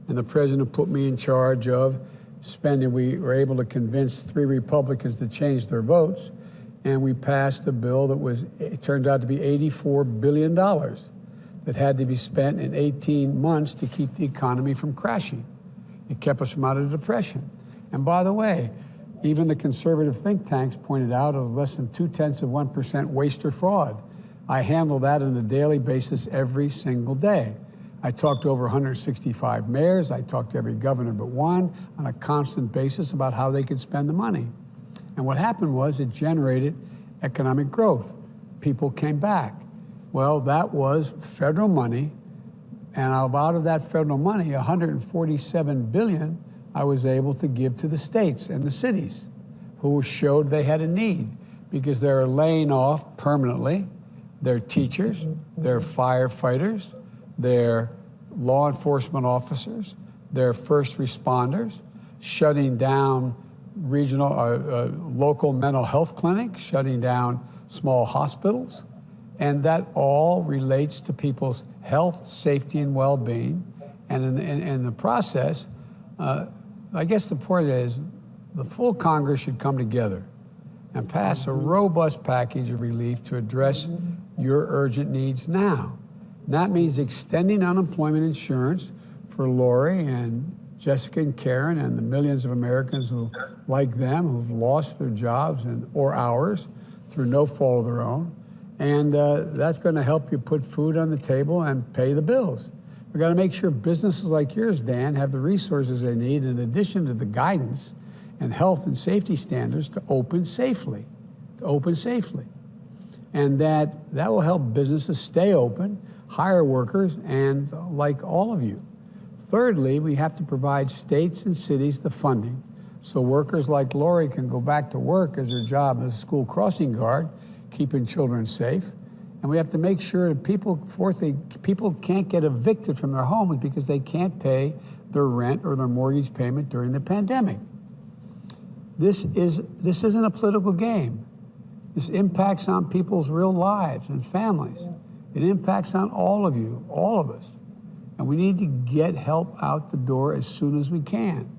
and the president put me in charge of spending. We were able to convince 3 Republicans to change their votes, and we passed a bill that it turned out to be $84 billion that had to be spent in 18 months to keep the economy from crashing. It kept us from out of the depression. And by the way, even the conservative think tanks pointed out of less than 0.2% waste or fraud. I handle that on a daily basis every single day. I talk to over 165 mayors. I talk to every governor but one on a constant basis about how they could spend the money. And what happened was it generated economic growth. People came back. Well, that was federal money. And out of that federal money, $147 billion I was able to give to the states and the cities who showed they had a need, because they're laying off permanently their teachers, their firefighters, their law enforcement officers, their first responders, shutting down local mental health clinics, shutting down small hospitals. And that all relates to people's health, safety, and well-being. And in the process, I guess the point is the full Congress should come together and pass a robust package of relief to address your urgent needs now. And that means extending unemployment insurance for Lori and Jessica and Karen and the millions of Americans who, like them, who've lost their jobs or ours through no fault of their own. And that's going to help you put food on the table and pay the bills. We've got to make sure businesses like yours, Dan, have the resources they need in addition to the guidance and health and safety standards to open safely, And that will help businesses stay open, hire workers, and like all of you. Thirdly, we have to provide states and cities the funding so workers like Lori can go back to work as their job as a school crossing guard, keeping children safe. And we have to make sure that fourthly, people can't get evicted from their homes because they can't pay their rent or their mortgage payment during the pandemic. This isn't a political game. This impacts on people's real lives and families. It impacts on all of you, all of us. And we need to get help out the door as soon as we can.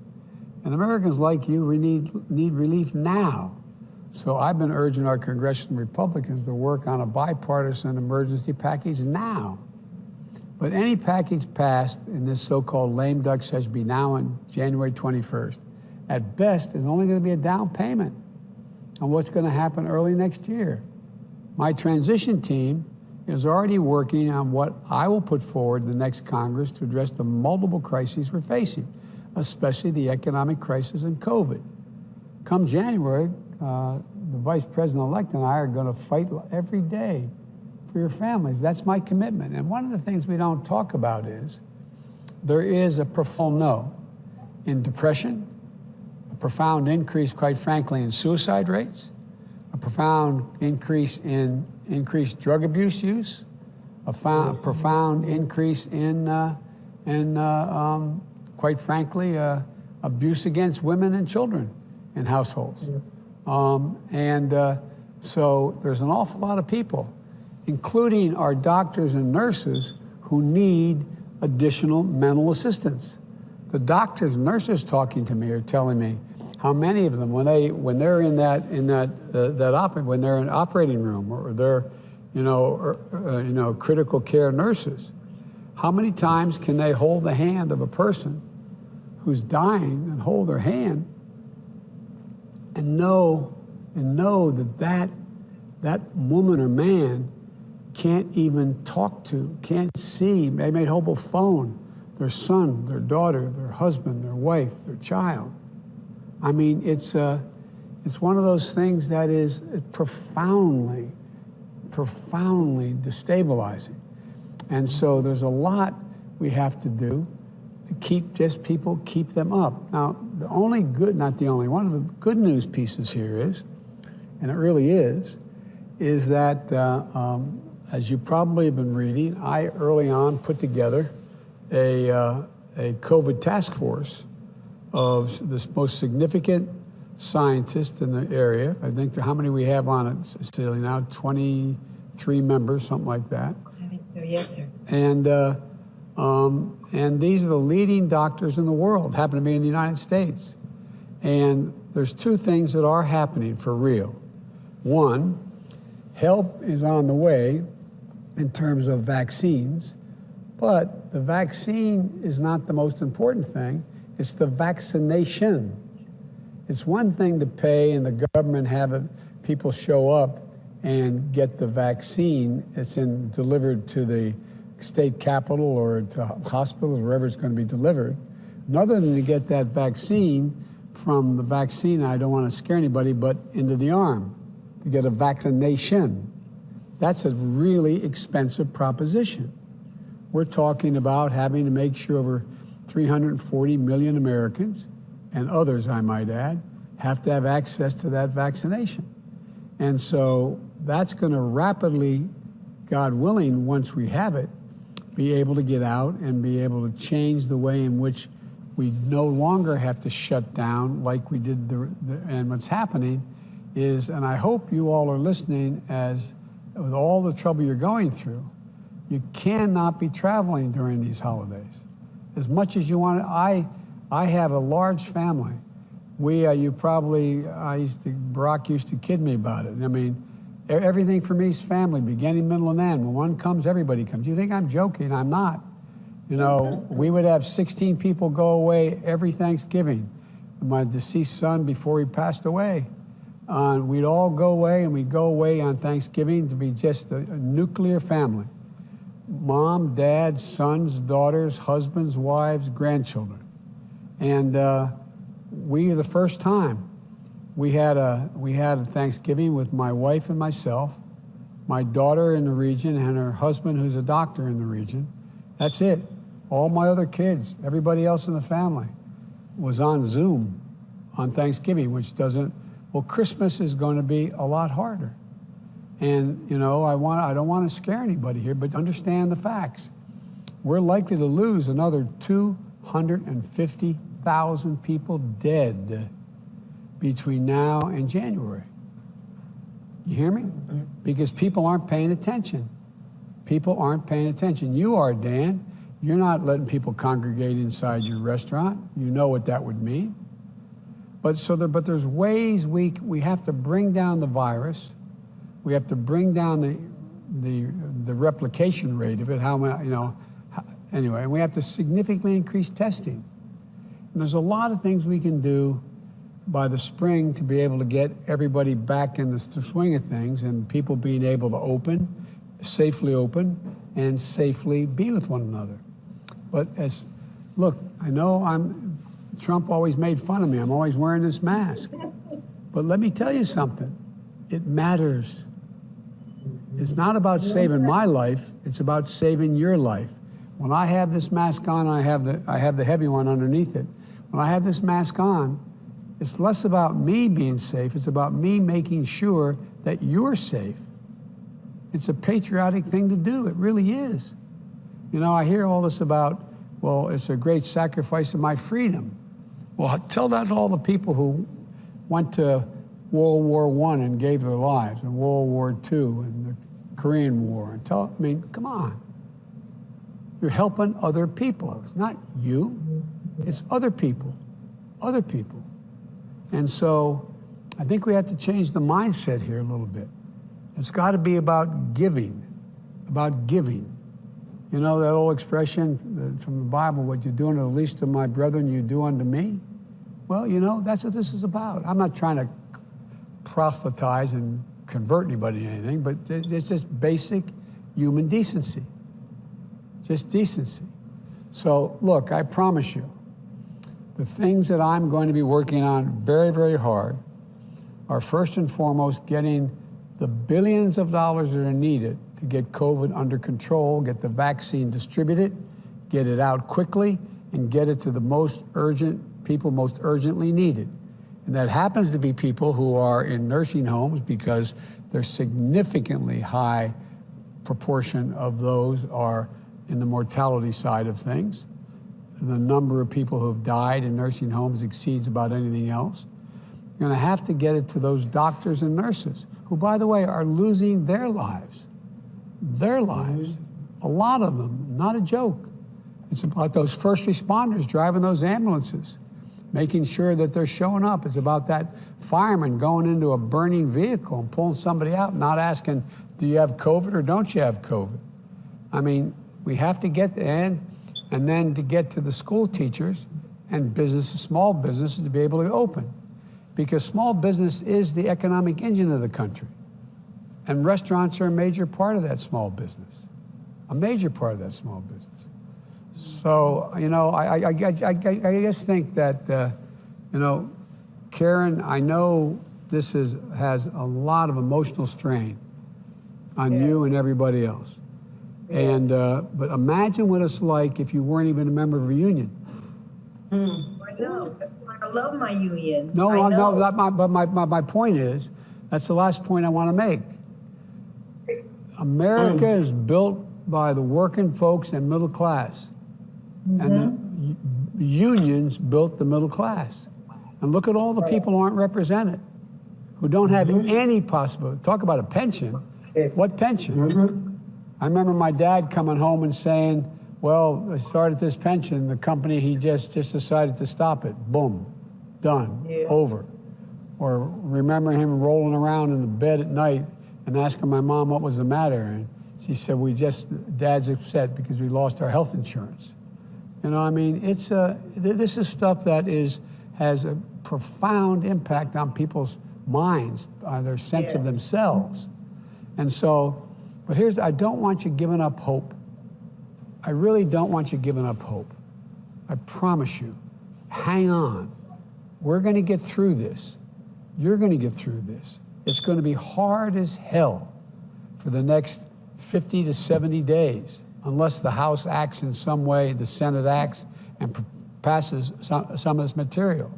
And Americans like you, we need relief now. So I've been urging our congressional Republicans to work on a bipartisan emergency package now. But any package passed in this so-called lame duck session be now on January 21st, at best is only going to be a down payment on what's going to happen early next year. My transition team is already working on what I will put forward in the next Congress to address the multiple crises we're facing, especially the economic crisis and COVID. Come January, the Vice President-elect and I are going to fight every day for your families. That's my commitment. And one of the things we don't talk about is there is a profound no in depression, a profound increase, quite frankly, in suicide rates, a profound increase in increased drug abuse use, a profound increase in quite frankly, abuse against women and children in households. So there's an awful lot of people, including our doctors and nurses, who need additional mental assistance. The doctors and nurses talking to me are telling me how many of them, when they're in when they're in operating room, or they're, critical care nurses, how many times can they hold the hand of a person who's dying and hold their hand and know that woman or man can't even talk to, can't see, they may hold a phone, their son, their daughter, their husband, their wife, their child. I mean, it's one of those things that is profoundly destabilizing. And so there's a lot we have to do to keep them up. Now, one of the good news pieces here is, and it really is that, as you probably have been reading, I early on put together a COVID task force of the most significant scientists in the area. I think how many we have on it, Cecilia, now? 23 members, something like that. I think so, yes, sir. And these are the leading doctors in the world, happen to be in the United States. And there's two things that are happening for real. One, help is on the way in terms of vaccines, but the vaccine is not the most important thing. It's the vaccination. It's one thing to pay and the government have people show up and get the vaccine that's delivered to the state capital or to hospitals, wherever it's going to be delivered. Another than to get that vaccine from the vaccine, I don't want to scare anybody, but into the arm, to get a vaccination. That's a really expensive proposition. We're talking about having to make sure over 340 million Americans, and others I might add, have to have access to that vaccination. And so that's going to rapidly, God willing, once we have it, be able to get out and be able to change the way in which we no longer have to shut down like we did. And what's happening is, and I hope you all are listening, as with all the trouble you're going through, you cannot be traveling during these holidays. As much as you want to, I have a large family. Barack used to kid me about it. I mean, everything for me is family, beginning, middle, and end. When one comes, everybody comes. You think I'm joking? I'm not. We would have 16 people go away every Thanksgiving. My deceased son, before he passed away, we'd all go away, and we'd go away on Thanksgiving to be just a nuclear family. mom, dad, sons, daughters, husbands, wives, grandchildren. And we, the first time, we had a Thanksgiving with my wife and myself, my daughter in the region, and her husband, who's a doctor in the region. That's it. All my other kids, everybody else in the family, was on Zoom on Thanksgiving, which doesn't. Well, Christmas is going to be a lot harder. And, you know, I don't want to scare anybody here, but understand the facts. We're likely to lose another 250,000 people dead between now and January. You hear me? Because people aren't paying attention. People aren't paying attention. You are, Dan. You're not letting people congregate inside your restaurant. You know what that would mean. But there's ways we have to bring down the virus. We have to bring down the replication rate of it. Anyway, and we have to significantly increase testing. And there's a lot of things we can do by the spring to be able to get everybody back in the swing of things, and people being able to safely open, and safely be with one another. But look, I know Trump always made fun of me. I'm always wearing this mask. But let me tell you something. It matters. It's not about saving my life. It's about saving your life. When I have this mask on, I have the heavy one underneath it. When I have this mask on, it's less about me being safe. It's about me making sure that you're safe. It's a patriotic thing to do. It really is. You know, I hear all this about, well, it's a great sacrifice of my freedom. Well, tell that to all the people who went to World War I and gave their lives, and World War II and the Korean War. Come on. You're helping other people. It's not you. It's other people. Other people. And so I think we have to change the mindset here a little bit. It's got to be about giving, about giving. You know that old expression from the Bible, what you do unto the least of my brethren, you do unto me? Well, you know, that's what this is about. I'm not trying to proselytize and convert anybody to anything, but it's just basic human decency. Just decency. So, look, I promise you, the things that I'm going to be working on very, very hard are first and foremost getting the billions of dollars that are needed to get COVID under control, get the vaccine distributed, get it out quickly, and get it to the most urgent people most urgently needed. And that happens to be people who are in nursing homes, because there's significantly high proportion of those are in the mortality side of things. The number of people who have died in nursing homes exceeds about anything else. You're going to have to get it to those doctors and nurses, who, by the way, are losing their lives. Their lives. A lot of them, not a joke. It's about those first responders driving those ambulances, making sure that they're showing up. It's about that fireman going into a burning vehicle and pulling somebody out, not asking, do you have COVID or don't you have COVID? I mean, we have to get and then to get to the school teachers and businesses, small businesses, to be able to open. Because small business is the economic engine of the country. And restaurants are a major part of that small business. A major part of that small business. So, you know, I just think that, you know, Karen, I know this has a lot of emotional strain on you and everybody else. And but imagine what it's like if you weren't even a member of a union. I know. That's why I love my union. No, but my point is, that's the last point I want to make. America is built by the working folks and middle class. And the unions built the middle class. And look at all the people who aren't represented, who don't have any possibility. Talk about a pension. What pension? I remember my dad coming home and saying, well, I started this pension, the company, he just decided to stop it. Boom, done, over. Or remember him rolling around in the bed at night and asking my mom what was the matter. And she said, Dad's upset because we lost our health insurance. You know, I mean, this is stuff that has a profound impact on people's minds, their sense of themselves. And so, but I don't want you giving up hope. I really don't want you giving up hope. I promise you, hang on. We're going to get through this. You're going to get through this. It's going to be hard as hell for the next 50 to 70 days, unless the House acts in some way, the Senate acts and passes some of this material.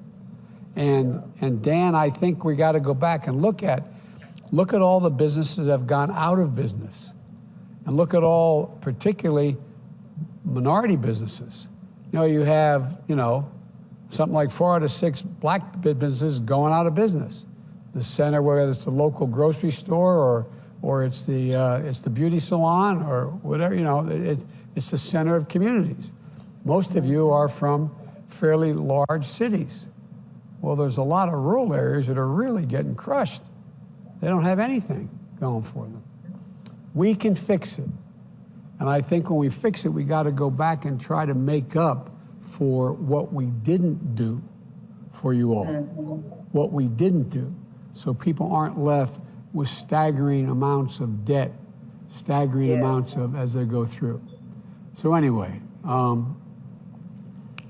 And Dan, I think we got to go back and look at all the businesses that have gone out of business, and look at all, particularly minority businesses. You have, something like 4 out of 6 black businesses going out of business. The center, whether it's the local grocery store or it's the beauty salon or whatever, it's the center of communities. Most of you are from fairly large cities. Well, there's a lot of rural areas that are really getting crushed. They don't have anything going for them. We can fix it. And I think when we fix it, we got to go back and try to make up for what we didn't do for you all. What we didn't do. So people aren't left with staggering amounts of debt, staggering amounts of as they go through. So anyway,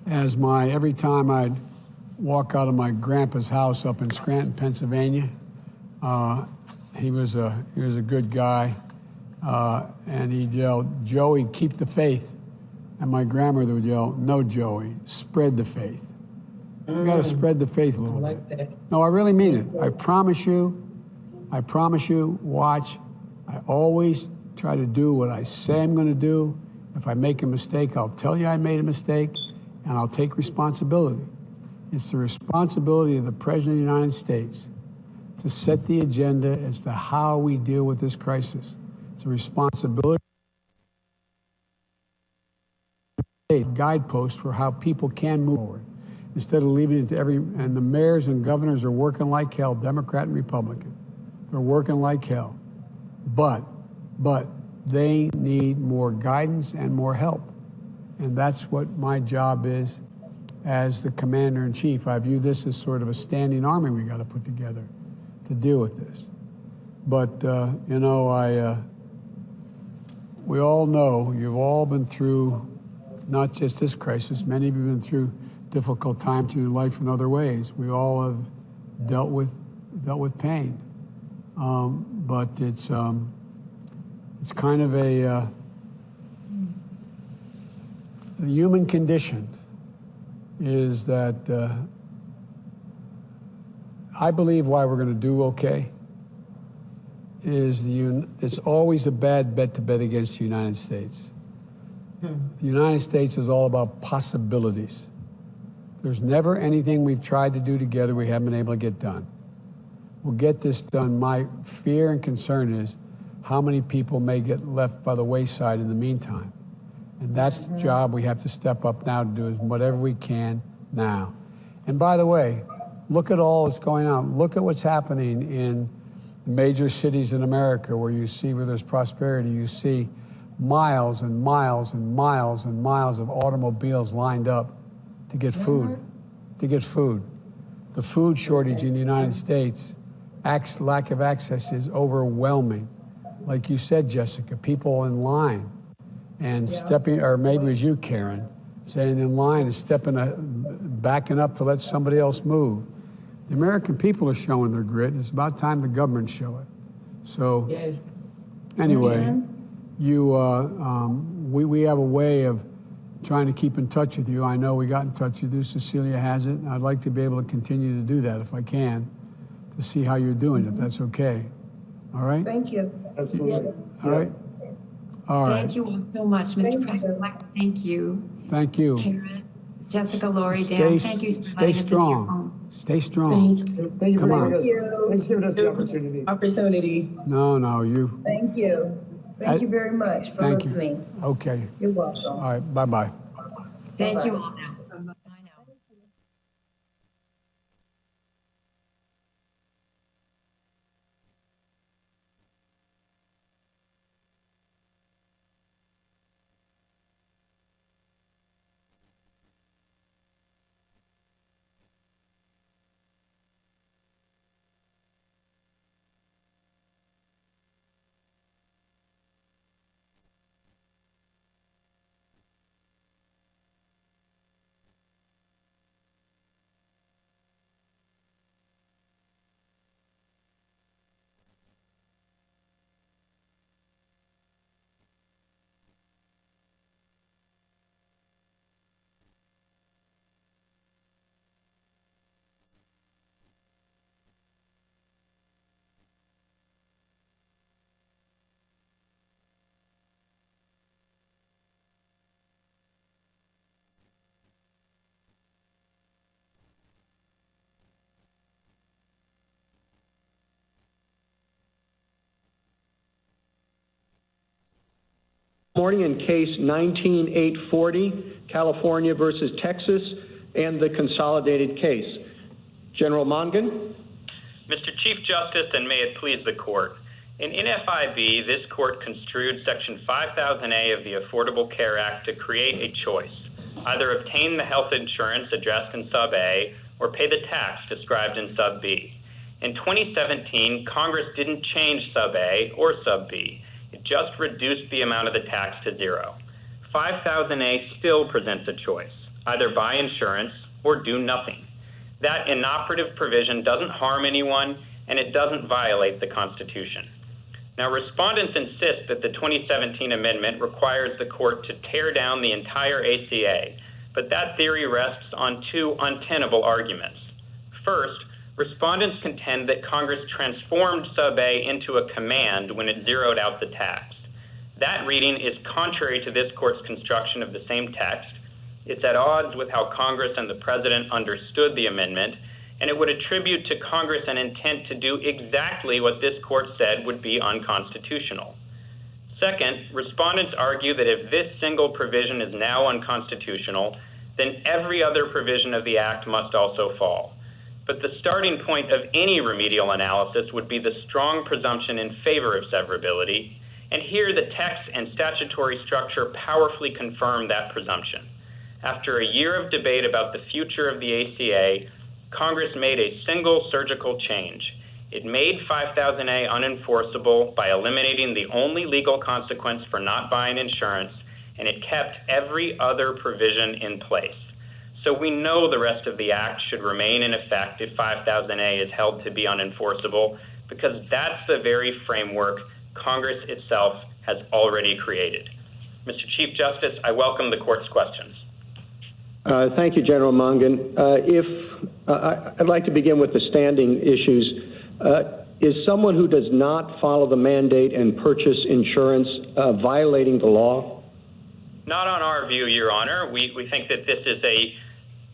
every time I'd walk out of my grandpa's house up in Scranton, Pennsylvania, he was a good guy, and he'd yell, "Joey, keep the faith." And my grandmother would yell, "No, Joey, spread the faith." You got to spread the faith a little bit. That. No, I really mean it. I promise you, watch. I always try to do what I say I'm going to do. If I make a mistake, I'll tell you I made a mistake, and I'll take responsibility. It's the responsibility of the President of the United States to set the agenda as to how we deal with this crisis. It's a responsibility. A guidepost for how people can move forward instead of leaving it to and the mayors and governors are working like hell, Democrat and Republican. They're working like hell. But they need more guidance and more help. And that's what my job is as the commander-in-chief. I view this as sort of a standing army we got to put together to deal with this. But, we all know, you've all been through not just this crisis, many of you have been through difficult times in your life in other ways. We all have dealt with pain. But it's kind of the human condition is that I believe why we're going to do okay is it's always a bad bet to bet against the United States. The United States is all about possibilities. There's never anything we've tried to do together we haven't been able to get done. We'll get this done. My fear and concern is how many people may get left by the wayside in the meantime. And that's the job we have to step up now to do, is whatever we can now. And by the way, look at all that's going on. Look at what's happening in major cities in America where there's prosperity. You see miles and miles and miles and miles of automobiles lined up to get food, The food shortage in the United States, lack of access is overwhelming. Like you said, Jessica, people in line and stepping, or maybe it was you, Karen, saying in line and backing up to let somebody else move. The American people are showing their grit. It's about time the government show it. So Yes. anyway, we have a way of trying to keep in touch with you. I know we got in touch with you. Cecilia has it. I'd like to be able to continue to do that if I can, to see how you're doing, if that's okay. All right? Thank you. Absolutely. All right? All right. Thank you all so much, Mr. President. I'd like to thank you, Thank you. Karen, Jessica, Lori, Dan. Thank you for Stay letting us into your strong. home. Stay strong. Thank you. Thank you for Come on. giving us, Thank you. thanks for giving us the opportunity. Opportunity. No, you. Thank you. Thank you very much for Thank you. listening. Okay. You're welcome. All right. Bye-bye. Thank you Bye-bye. all now. Morning in case 19840, California versus Texas, and the consolidated case. General Mongan. Mr. Chief Justice, and may it please the court. In NFIB, this court construed Section 5000A of the Affordable Care Act to create a choice: either obtain the health insurance addressed in Sub A or pay the tax described in Sub B. In 2017, Congress didn't change Sub A or Sub B. It just reduced the amount of the tax to zero. 5000A still presents a choice: either buy insurance or do nothing. That inoperative provision doesn't harm anyone, and it doesn't violate the Constitution. Now, respondents insist that the 2017 amendment requires the court to tear down the entire ACA, but that theory rests on two untenable arguments. First, respondents contend that Congress transformed Sub A into a command when it zeroed out the tax. That reading is contrary to this court's construction of the same text. It's at odds with how Congress and the President understood the amendment, and it would attribute to Congress an intent to do exactly what this court said would be unconstitutional. Second, respondents argue that if this single provision is now unconstitutional, then every other provision of the Act must also fall. But the starting point of any remedial analysis would be the strong presumption in favor of severability, and here the text and statutory structure powerfully confirm that presumption. After a year of debate about the future of the ACA, Congress made a single surgical change. It made 5000A unenforceable by eliminating the only legal consequence for not buying insurance, and it kept every other provision in place. So we know the rest of the Act should remain in effect if 5000A is held to be unenforceable, because that's the very framework Congress itself has already created. Mr. Chief Justice, I welcome the court's questions. Thank you, General Mongan. I'd like to begin with the standing issues. Is someone who does not follow the mandate and purchase insurance violating the law? Not on our view, Your Honor. We think that this is a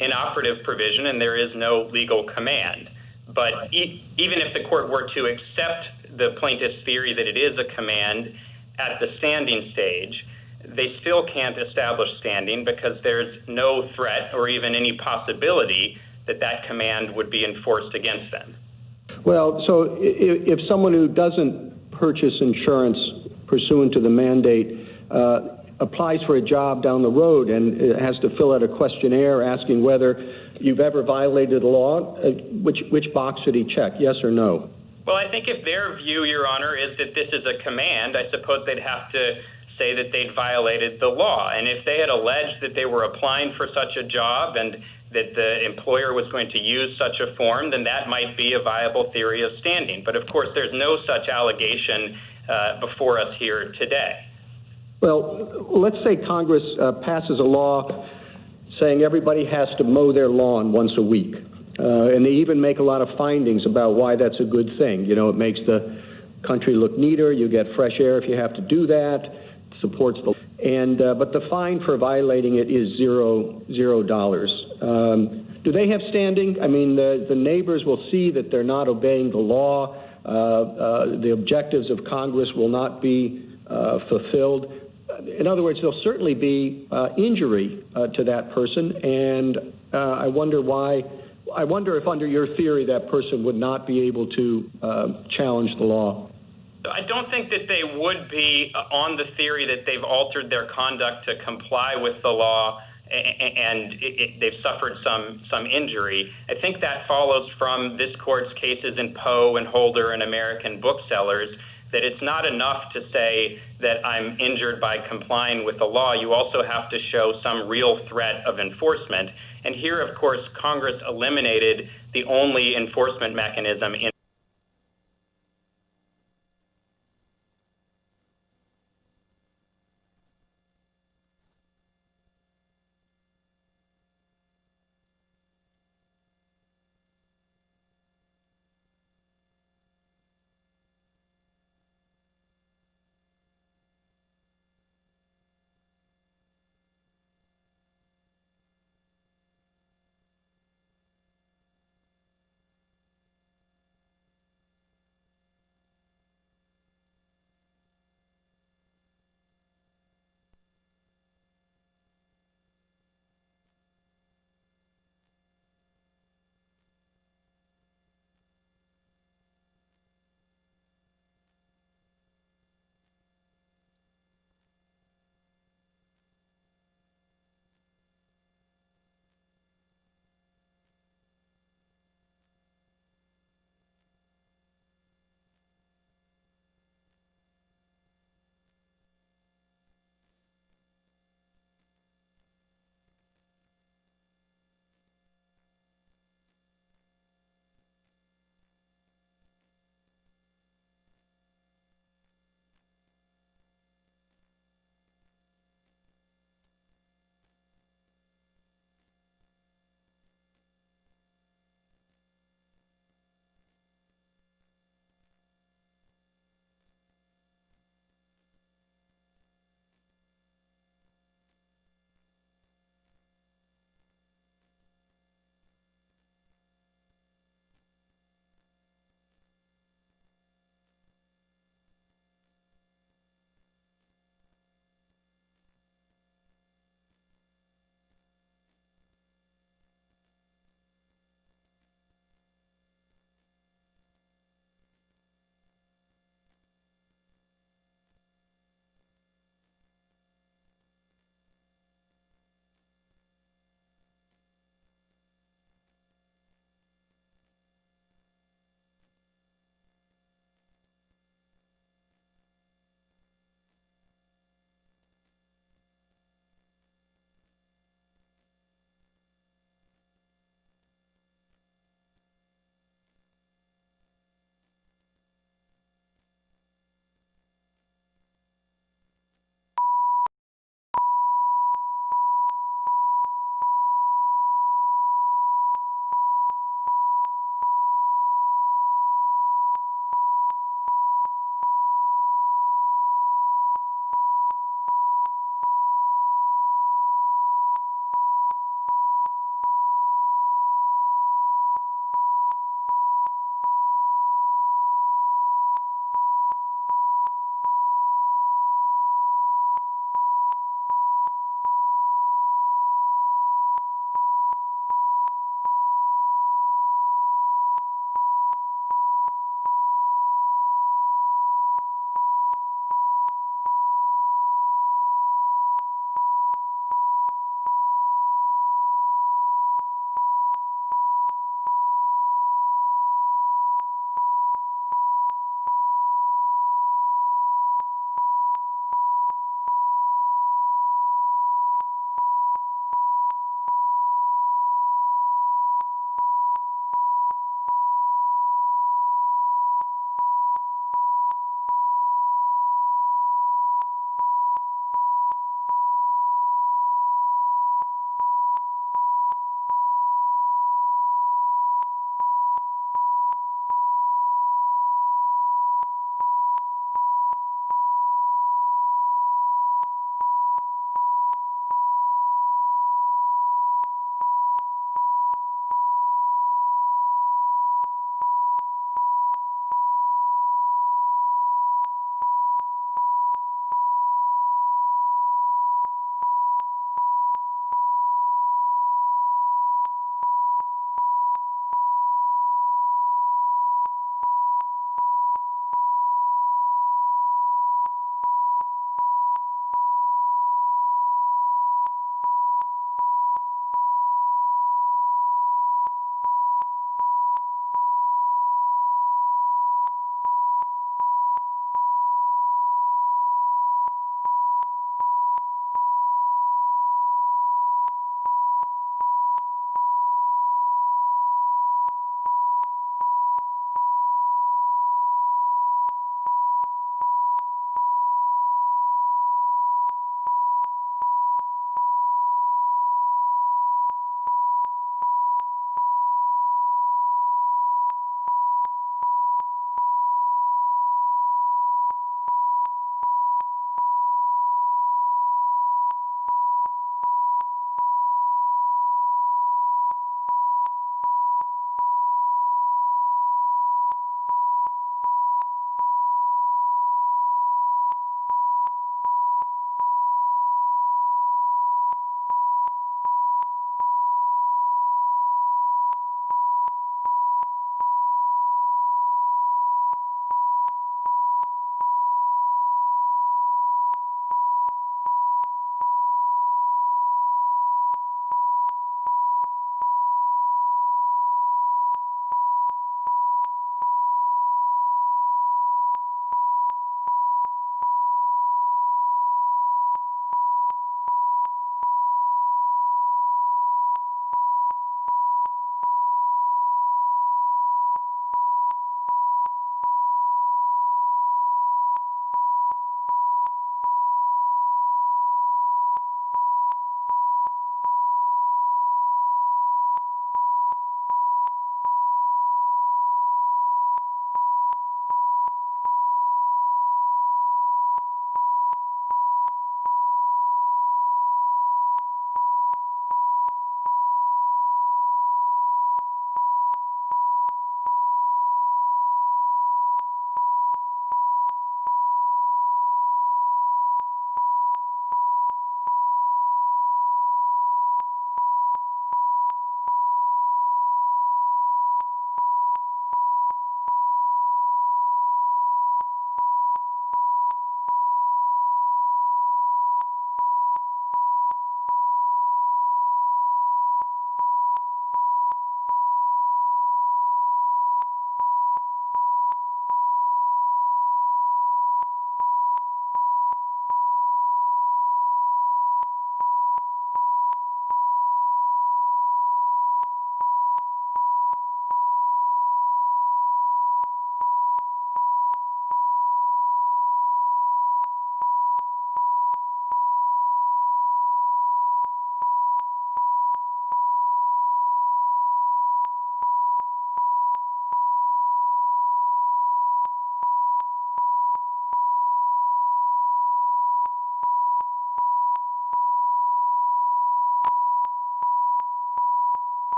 inoperative provision and there is no legal command. But even if the court were to accept the plaintiff's theory that it is a command at the standing stage, they still can't establish standing because there's no threat or even any possibility that that command would be enforced against them. Well, so if someone who doesn't purchase insurance pursuant to the mandate applies for a job down the road and has to fill out a questionnaire asking whether you've ever violated the law, which box should he check, yes or no? Well, I think if their view, Your Honor, is that this is a command, I suppose they'd have to say that they'd violated the law. And if they had alleged that they were applying for such a job and that the employer was going to use such a form, then that might be a viable theory of standing. But of course, there's no such allegation before us here today. Well, let's say Congress passes a law saying everybody has to mow their lawn once a week. And they even make a lot of findings about why that's a good thing. You know, it makes the country look neater. You get fresh air if you have to do that. It supports the but the fine for violating it is $0. Do they have standing? I mean, the neighbors will see that they're not obeying the law. The objectives of Congress will not be fulfilled. In other words, there'll certainly be injury to that person, and I wonder if under your theory that person would not be able to challenge the law. I don't think that they would be on the theory that they've altered their conduct to comply with the law and they've suffered some injury. I think that follows from this court's cases in Poe and Holder and American Booksellers, that it's not enough to say that I'm injured by complying with the law. You also have to show some real threat of enforcement. And here, of course, Congress eliminated the only enforcement mechanism in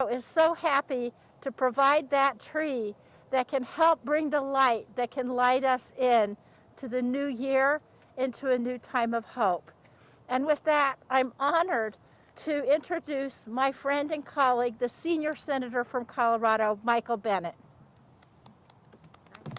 is so happy to provide that tree that can help bring the light, that can light us in to the new year, into a new time of hope. And with that, I'm honored to introduce my friend and colleague, the senior senator from Colorado, Michael Bennet.